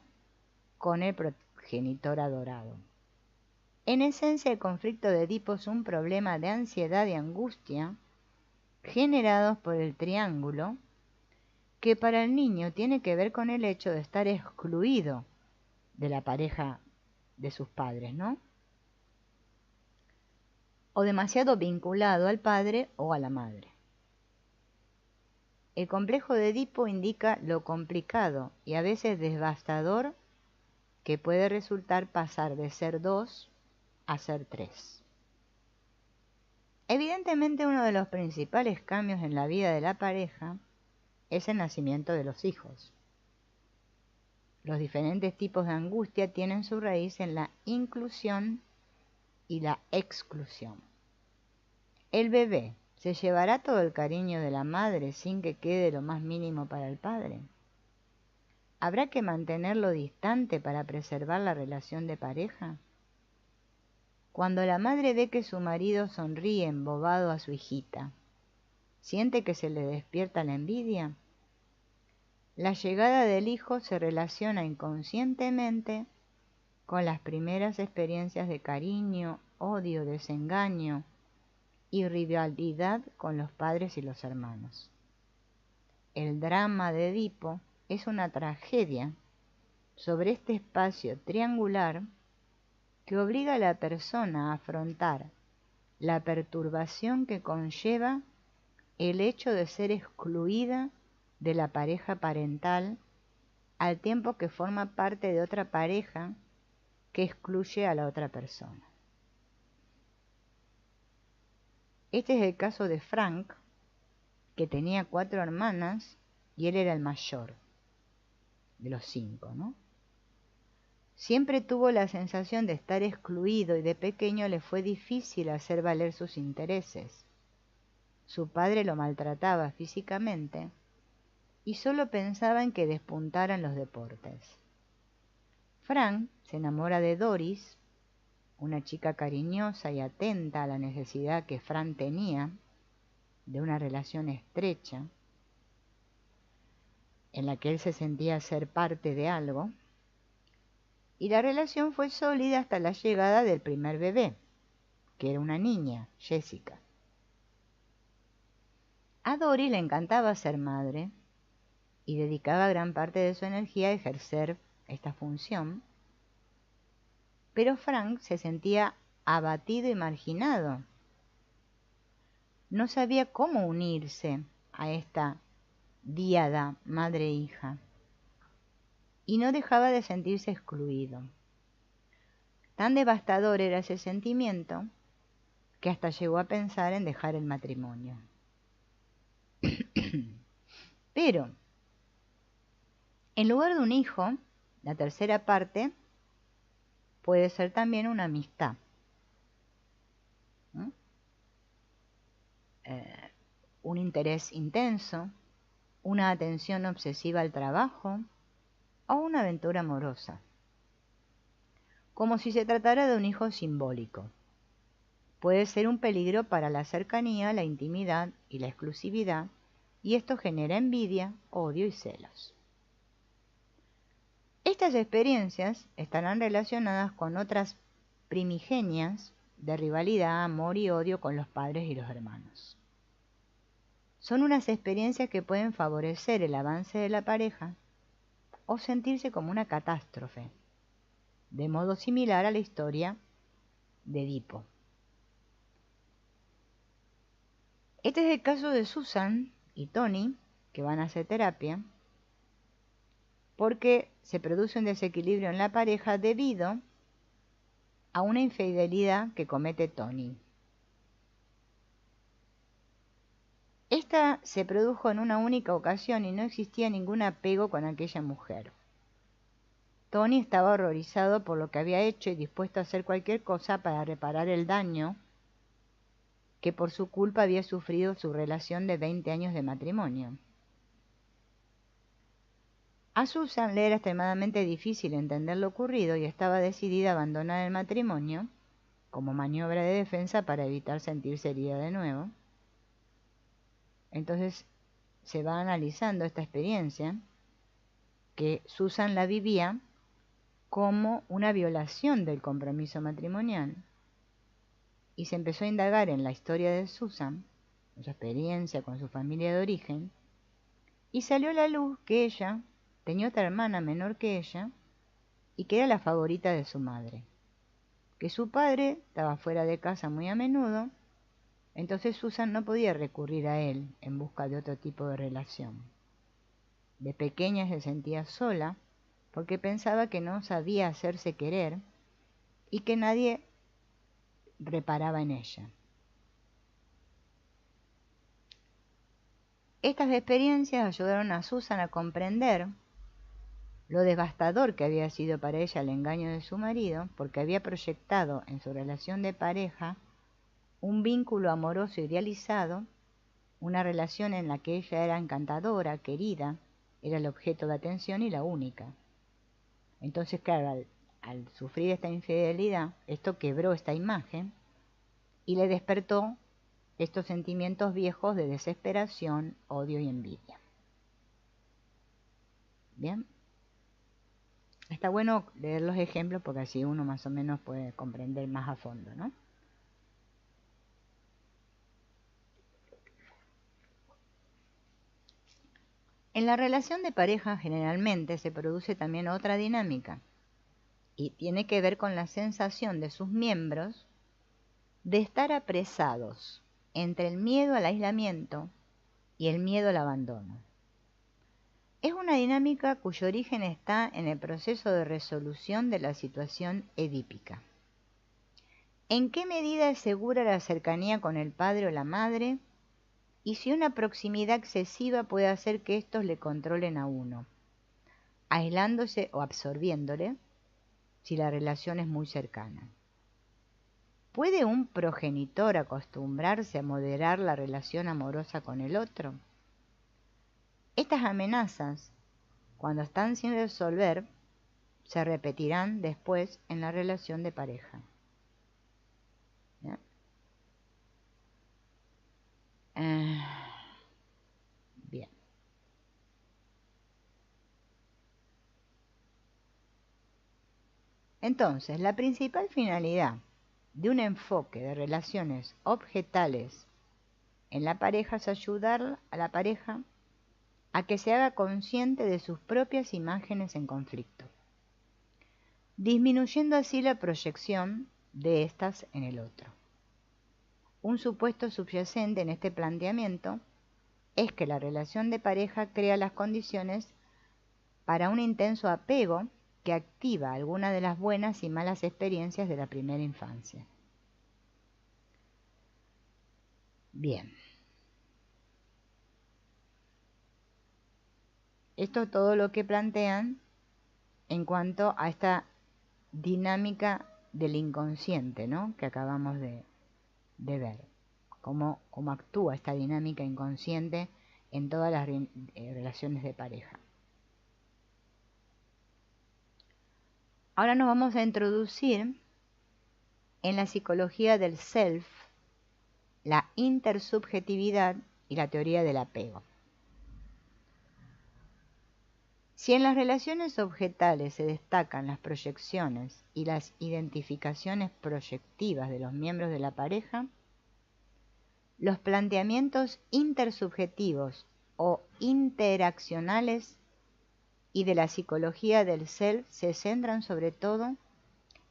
con el progenitor adorado. En esencia, el conflicto de Edipo es un problema de ansiedad y angustia generados por el triángulo, que para el niño tiene que ver con el hecho de estar excluido de la pareja de sus padres, ¿no? O demasiado vinculado al padre o a la madre. El complejo de Edipo indica lo complicado y a veces devastador que puede resultar pasar de ser 2 a ser 3. Evidentemente, uno de los principales cambios en la vida de la pareja es el nacimiento de los hijos. Los diferentes tipos de angustia tienen su raíz en la inclusión y la exclusión. El bebé se llevará todo el cariño de la madre sin que quede lo más mínimo para el padre. ¿Habrá que mantenerlo distante para preservar la relación de pareja? Cuando la madre ve que su marido sonríe embobado a su hijita, ¿siente que se le despierta la envidia? La llegada del hijo se relaciona inconscientemente con las primeras experiencias de cariño, odio, desengaño y rivalidad con los padres y los hermanos. El drama de Edipo es una tragedia sobre este espacio triangular que obliga a la persona a afrontar la perturbación que conlleva el hecho de ser excluida de la pareja parental al tiempo que forma parte de otra pareja que excluye a la otra persona. Este es el caso de Frank, que tenía 4 hermanas y él era el mayor de los 5, ¿no? Siempre tuvo la sensación de estar excluido y de pequeño le fue difícil hacer valer sus intereses. Su padre lo maltrataba físicamente y solo pensaba en que despuntara en los deportes. Frank se enamora de Doris, una chica cariñosa y atenta a la necesidad que Frank tenía de una relación estrecha, en la que él se sentía ser parte de algo, y la relación fue sólida hasta la llegada del primer bebé, que era una niña, Jessica. A Doris le encantaba ser madre y dedicaba gran parte de su energía a ejercer esta función, pero Frank se sentía abatido y marginado. No sabía cómo unirse a esta díada madre-hija y no dejaba de sentirse excluido. Tan devastador era ese sentimiento que hasta llegó a pensar en dejar el matrimonio. Pero, en lugar de un hijo, la tercera parte puede ser también una amistad. Un interés intenso, una atención obsesiva al trabajo o una aventura amorosa. Como si se tratara de un hijo simbólico. Puede ser un peligro para la cercanía, la intimidad y la exclusividad, y esto genera envidia, odio y celos. Estas experiencias estarán relacionadas con otras primigenias de rivalidad, amor y odio con los padres y los hermanos. Son unas experiencias que pueden favorecer el avance de la pareja o sentirse como una catástrofe, de modo similar a la historia de Edipo. Este es el caso de Susan y Tony, que van a hacer terapia, porque se produce un desequilibrio en la pareja debido a una infidelidad que comete Tony. Esta se produjo en una única ocasión y no existía ningún apego con aquella mujer. Tony estaba horrorizado por lo que había hecho y dispuesto a hacer cualquier cosa para reparar el daño que por su culpa había sufrido su relación de 20 años de matrimonio. A Susan le era extremadamente difícil entender lo ocurrido y estaba decidida a abandonar el matrimonio como maniobra de defensa para evitar sentirse herida de nuevo. Entonces se va analizando esta experiencia, que Susan la vivía como una violación del compromiso matrimonial, y se empezó a indagar en la historia de Susan, en su experiencia con su familia de origen, y salió a la luz que ella tenía otra hermana menor que ella y que era la favorita de su madre, que su padre estaba fuera de casa muy a menudo, entonces Susan no podía recurrir a él en busca de otro tipo de relación. De pequeña se sentía sola porque pensaba que no sabía hacerse querer y que nadie reparaba en ella. Estas experiencias ayudaron a Susan a comprender lo devastador que había sido para ella el engaño de su marido, porque había proyectado en su relación de pareja un vínculo amoroso idealizado, una relación en la que ella era encantadora, querida, era el objeto de atención y la única. Entonces, claro, al sufrir esta infidelidad, esto quebró esta imagen y le despertó estos sentimientos viejos de desesperación, odio y envidia. Bien. Está bueno leer los ejemplos porque así uno más o menos puede comprender más a fondo, ¿no? En la relación de pareja generalmente se produce también otra dinámica y tiene que ver con la sensación de sus miembros de estar apresados entre el miedo al aislamiento y el miedo al abandono. Es una dinámica cuyo origen está en el proceso de resolución de la situación edípica. ¿En qué medida es segura la cercanía con el padre o la madre? Y si una proximidad excesiva puede hacer que estos le controlen a uno, aislándose o absorbiéndole, si la relación es muy cercana. ¿Puede un progenitor acostumbrarse a moderar la relación amorosa con el otro? Estas amenazas, cuando están sin resolver, se repetirán después en la relación de pareja. ¿Ya? Bien. Entonces, la principal finalidad de un enfoque de relaciones objetales en la pareja es ayudar a la pareja a que se haga consciente de sus propias imágenes en conflicto, disminuyendo así la proyección de estas en el otro. Un supuesto subyacente en este planteamiento es que la relación de pareja crea las condiciones para un intenso apego que activa algunas de las buenas y malas experiencias de la primera infancia. Bien. Esto es todo lo que plantean en cuanto a esta dinámica del inconsciente, ¿no? Que acabamos de ver. Cómo actúa esta dinámica inconsciente en todas las relaciones de pareja. Ahora nos vamos a introducir en la psicología del self, la intersubjetividad y la teoría del apego. Si en las relaciones objetales se destacan las proyecciones y las identificaciones proyectivas de los miembros de la pareja, los planteamientos intersubjetivos o interaccionales y de la psicología del self se centran sobre todo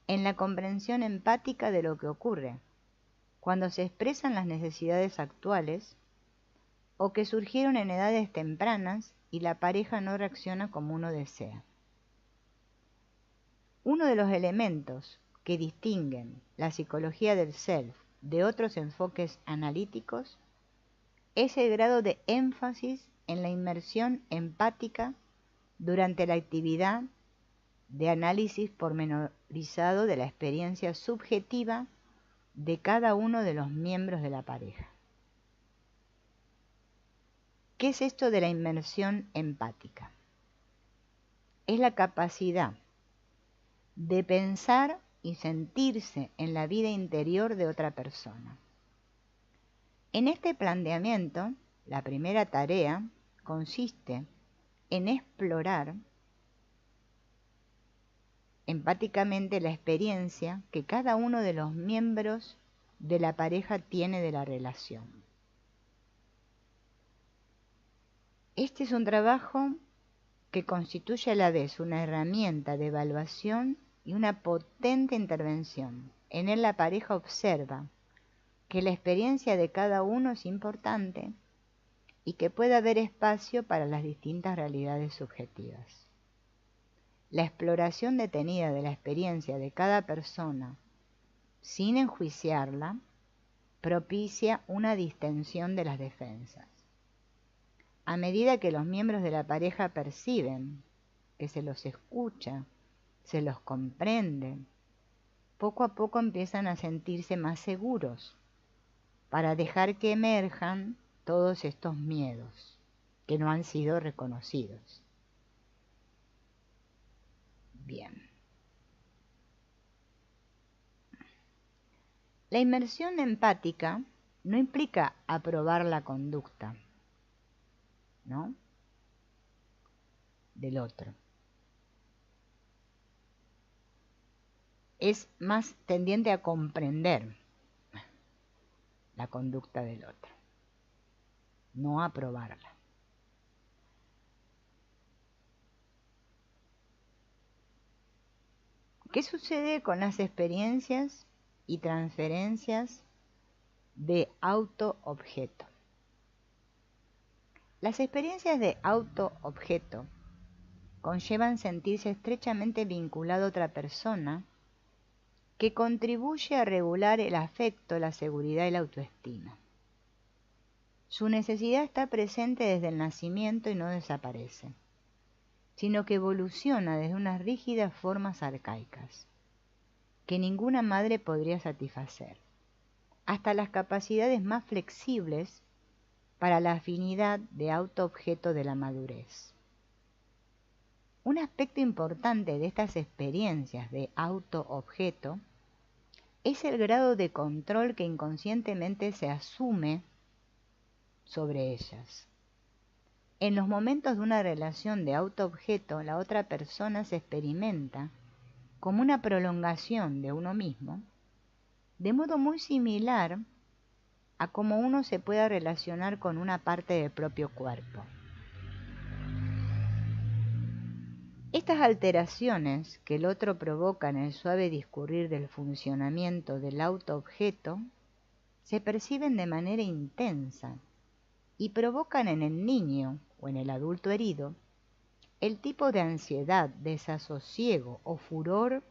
en la comprensión empática de lo que ocurre cuando se expresan las necesidades actuales o que surgieron en edades tempranas y la pareja no reacciona como uno desea. Uno de los elementos que distinguen la psicología del self de otros enfoques analíticos es el grado de énfasis en la inmersión empática durante la actividad de análisis pormenorizado de la experiencia subjetiva de cada uno de los miembros de la pareja. ¿Qué es esto de la inmersión empática? Es la capacidad de pensar y sentirse en la vida interior de otra persona. En este planteamiento, la primera tarea consiste en explorar empáticamente la experiencia que cada uno de los miembros de la pareja tiene de la relación. Este es un trabajo que constituye a la vez una herramienta de evaluación y una potente intervención. En él la pareja observa que la experiencia de cada uno es importante y que puede haber espacio para las distintas realidades subjetivas. La exploración detenida de la experiencia de cada persona, sin enjuiciarla, propicia una distensión de las defensas. A medida que los miembros de la pareja perciben que se los escucha, se los comprende, poco a poco empiezan a sentirse más seguros para dejar que emerjan todos estos miedos que no han sido reconocidos. Bien. La inmersión empática no implica aprobar la conducta, ¿no?, del otro. Es más tendiente a comprender la conducta del otro, no a aprobarla. ¿Qué sucede con las experiencias y transferencias de auto-objeto? Las experiencias de auto-objeto conllevan sentirse estrechamente vinculado a otra persona que contribuye a regular el afecto, la seguridad y la autoestima. Su necesidad está presente desde el nacimiento y no desaparece, sino que evoluciona desde unas rígidas formas arcaicas, que ninguna madre podría satisfacer, hasta las capacidades más flexibles para la afinidad de auto-objeto de la madurez. Un aspecto importante de estas experiencias de auto-objeto es el grado de control que inconscientemente se asume sobre ellas. En los momentos de una relación de auto-objeto, la otra persona se experimenta como una prolongación de uno mismo, de modo muy similar a cómo uno se pueda relacionar con una parte del propio cuerpo. Estas alteraciones que el otro provoca en el suave discurrir del funcionamiento del auto-objeto se perciben de manera intensa y provocan en el niño o en el adulto herido el tipo de ansiedad, desasosiego o furor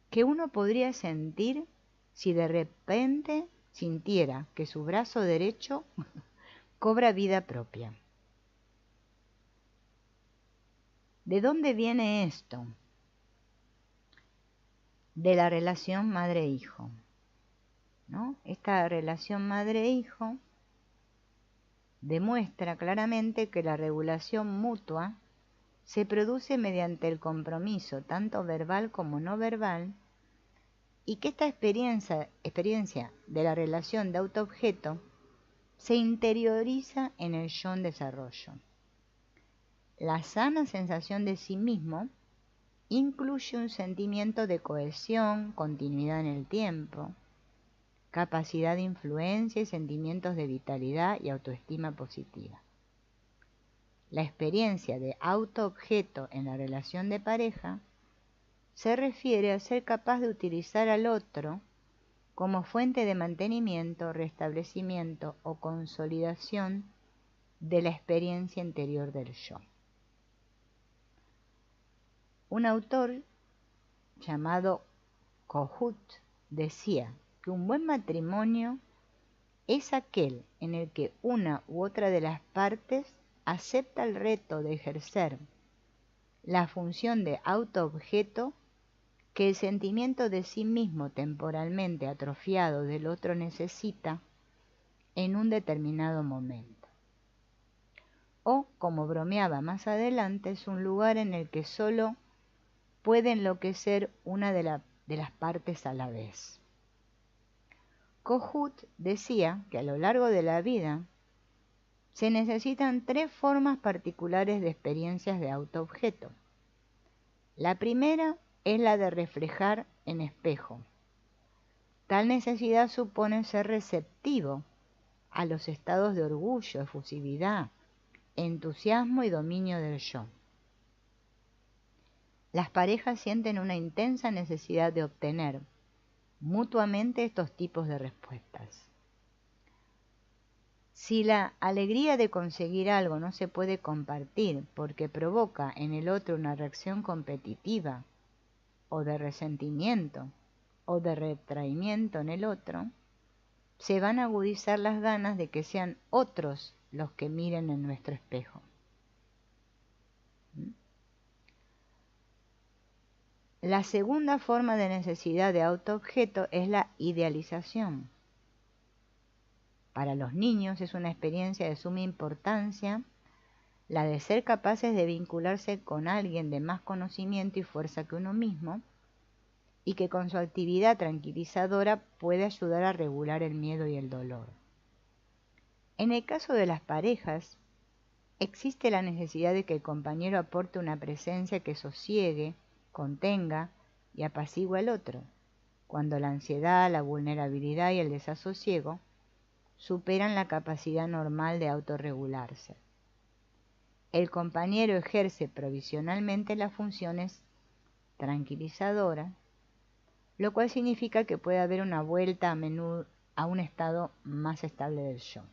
que uno podría sentir si de repente sintiera que su brazo derecho cobra vida propia. ¿De dónde viene esto? De la relación madre-hijo, ¿no? Esta relación madre-hijo demuestra claramente que la regulación mutua se produce mediante el compromiso, tanto verbal como no verbal, y que esta experiencia de la relación de auto-objeto se interioriza en el yo en desarrollo. La sana sensación de sí mismo incluye un sentimiento de cohesión, continuidad en el tiempo, capacidad de influencia y sentimientos de vitalidad y autoestima positiva. La experiencia de auto-objeto en la relación de pareja se refiere a ser capaz de utilizar al otro como fuente de mantenimiento, restablecimiento o consolidación de la experiencia interior del yo. Un autor llamado Kohut decía que un buen matrimonio es aquel en el que una u otra de las partes acepta el reto de ejercer la función de auto-objeto que el sentimiento de sí mismo temporalmente atrofiado del otro necesita en un determinado momento. O, como bromeaba más adelante, es un lugar en el que solo puede enloquecer una de las partes a la vez. Kohut decía que a lo largo de la vida se necesitan 3 formas particulares de experiencias de auto-objeto. La primera es la de reflejar en espejo. Tal necesidad supone ser receptivo a los estados de orgullo, efusividad, entusiasmo y dominio del yo. Las parejas sienten una intensa necesidad de obtener mutuamente estos tipos de respuestas. Si la alegría de conseguir algo no se puede compartir porque provoca en el otro una reacción competitiva o de resentimiento o de retraimiento en el otro, se van a agudizar las ganas de que sean otros los que miren en nuestro espejo. La segunda forma de necesidad de autoobjeto es la idealización. Para los niños es una experiencia de suma importancia la de ser capaces de vincularse con alguien de más conocimiento y fuerza que uno mismo, y que con su actividad tranquilizadora puede ayudar a regular el miedo y el dolor. En el caso de las parejas, existe la necesidad de que el compañero aporte una presencia que sosiegue, contenga y apacigua al otro, cuando la ansiedad, la vulnerabilidad y el desasosiego superan la capacidad normal de autorregularse. El compañero ejerce provisionalmente las funciones tranquilizadoras, lo cual significa que puede haber una vuelta a menudo a un estado más estable del yo.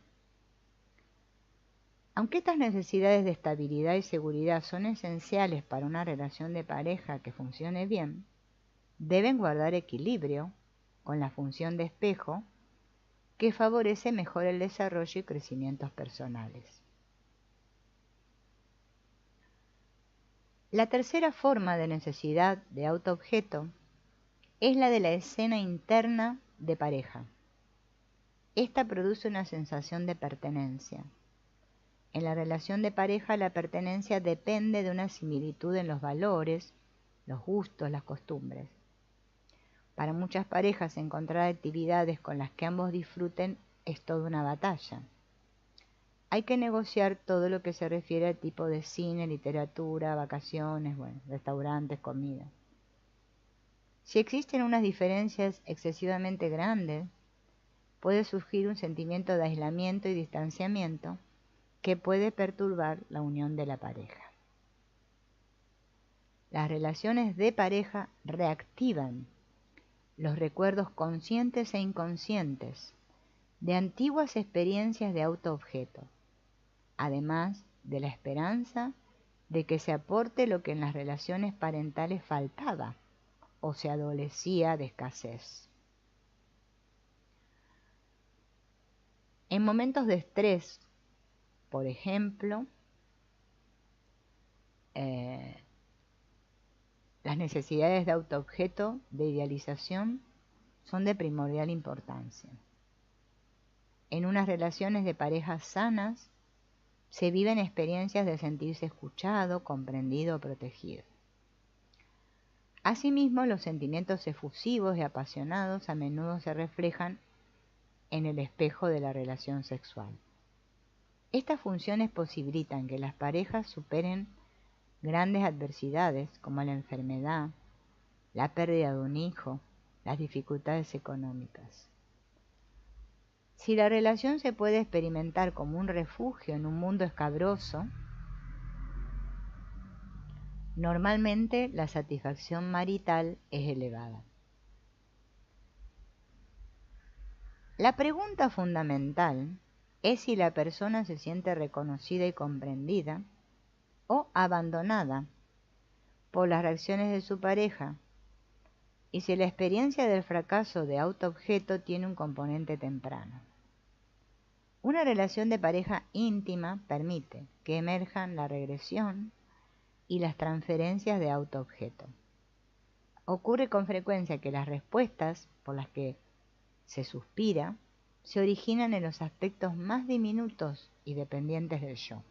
Aunque estas necesidades de estabilidad y seguridad son esenciales para una relación de pareja que funcione bien, deben guardar equilibrio con la función de espejo que favorece mejor el desarrollo y crecimientos personales. La tercera forma de necesidad de autoobjeto es la de la escena interna de pareja. Esta produce una sensación de pertenencia. En la relación de pareja, la pertenencia depende de una similitud en los valores, los gustos, las costumbres. Para muchas parejas, encontrar actividades con las que ambos disfruten es toda una batalla. Hay que negociar todo lo que se refiere al tipo de cine, literatura, vacaciones, restaurantes, comida. Si existen unas diferencias excesivamente grandes, puede surgir un sentimiento de aislamiento y distanciamiento que puede perturbar la unión de la pareja. Las relaciones de pareja reactivan los recuerdos conscientes e inconscientes de antiguas experiencias de autoobjeto, además de la esperanza de que se aporte lo que en las relaciones parentales faltaba o se adolecía de escasez. En momentos de estrés, por ejemplo, las necesidades de autoobjeto, de idealización, son de primordial importancia. En unas relaciones de parejas sanas, se viven experiencias de sentirse escuchado, comprendido o protegido. Asimismo, los sentimientos efusivos y apasionados a menudo se reflejan en el espejo de la relación sexual. Estas funciones posibilitan que las parejas superen grandes adversidades como la enfermedad, la pérdida de un hijo, las dificultades económicas. Si la relación se puede experimentar como un refugio en un mundo escabroso, normalmente la satisfacción marital es elevada. La pregunta fundamental es si la persona se siente reconocida y comprendida o abandonada por las reacciones de su pareja, y si la experiencia del fracaso de autoobjeto tiene un componente temprano. Una relación de pareja íntima permite que emerjan la regresión y las transferencias de auto-objeto. Ocurre con frecuencia que las respuestas por las que se suspira se originan en los aspectos más diminutos y dependientes del yo.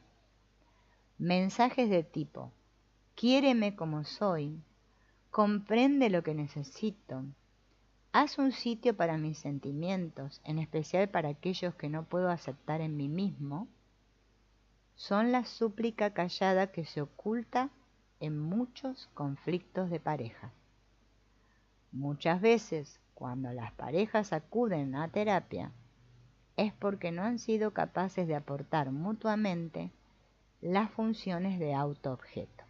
Mensajes de tipo, quiéreme como soy, comprende lo que necesito, haz un sitio para mis sentimientos, en especial para aquellos que no puedo aceptar en mí mismo, son la súplica callada que se oculta en muchos conflictos de pareja. Muchas veces, cuando las parejas acuden a terapia, es porque no han sido capaces de aportar mutuamente las funciones de auto-objeto.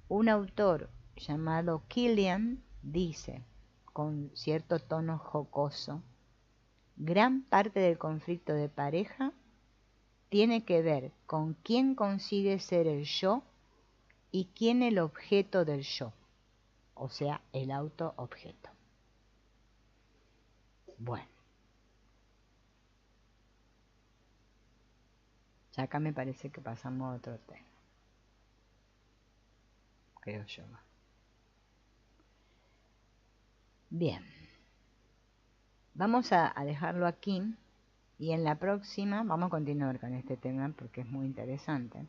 Un autor llamado Killian dice, con cierto tono jocoso, gran parte del conflicto de pareja tiene que ver con quién consigue ser el yo y quién el objeto del yo, o sea, el auto-objeto. Bueno, ya acá me parece que pasamos a otro tema, creo yo. Bien, vamos a dejarlo aquí y en la próxima vamos a continuar con este tema porque es muy interesante.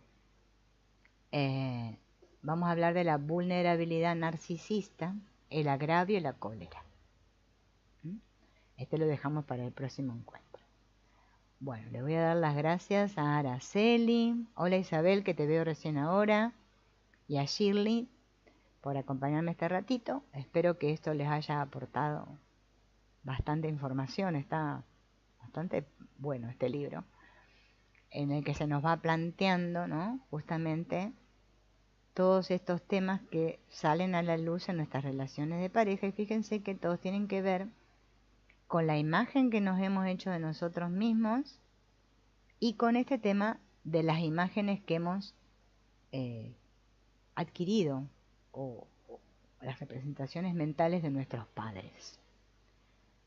Vamos a hablar de la vulnerabilidad narcisista, el agravio y la cólera. Este lo dejamos para el próximo encuentro. Bueno, le voy a dar las gracias a Araceli. Hola Isabel, que te veo recién ahora. Y a Shirley por acompañarme este ratito. Espero que esto les haya aportado bastante información. Está bastante bueno este libro, en el que se nos va planteando, ¿no?, justamente todos estos temas que salen a la luz en nuestras relaciones de pareja. Y fíjense que todos tienen que ver con la imagen que nos hemos hecho de nosotros mismos y con este tema de las imágenes que hemos adquirido o las representaciones mentales de nuestros padres.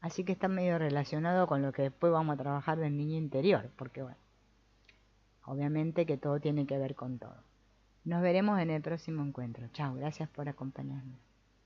Así que está medio relacionado con lo que después vamos a trabajar del niño interior, porque bueno, obviamente que todo tiene que ver con todo. Nos veremos en el próximo encuentro. Chao, gracias por acompañarme.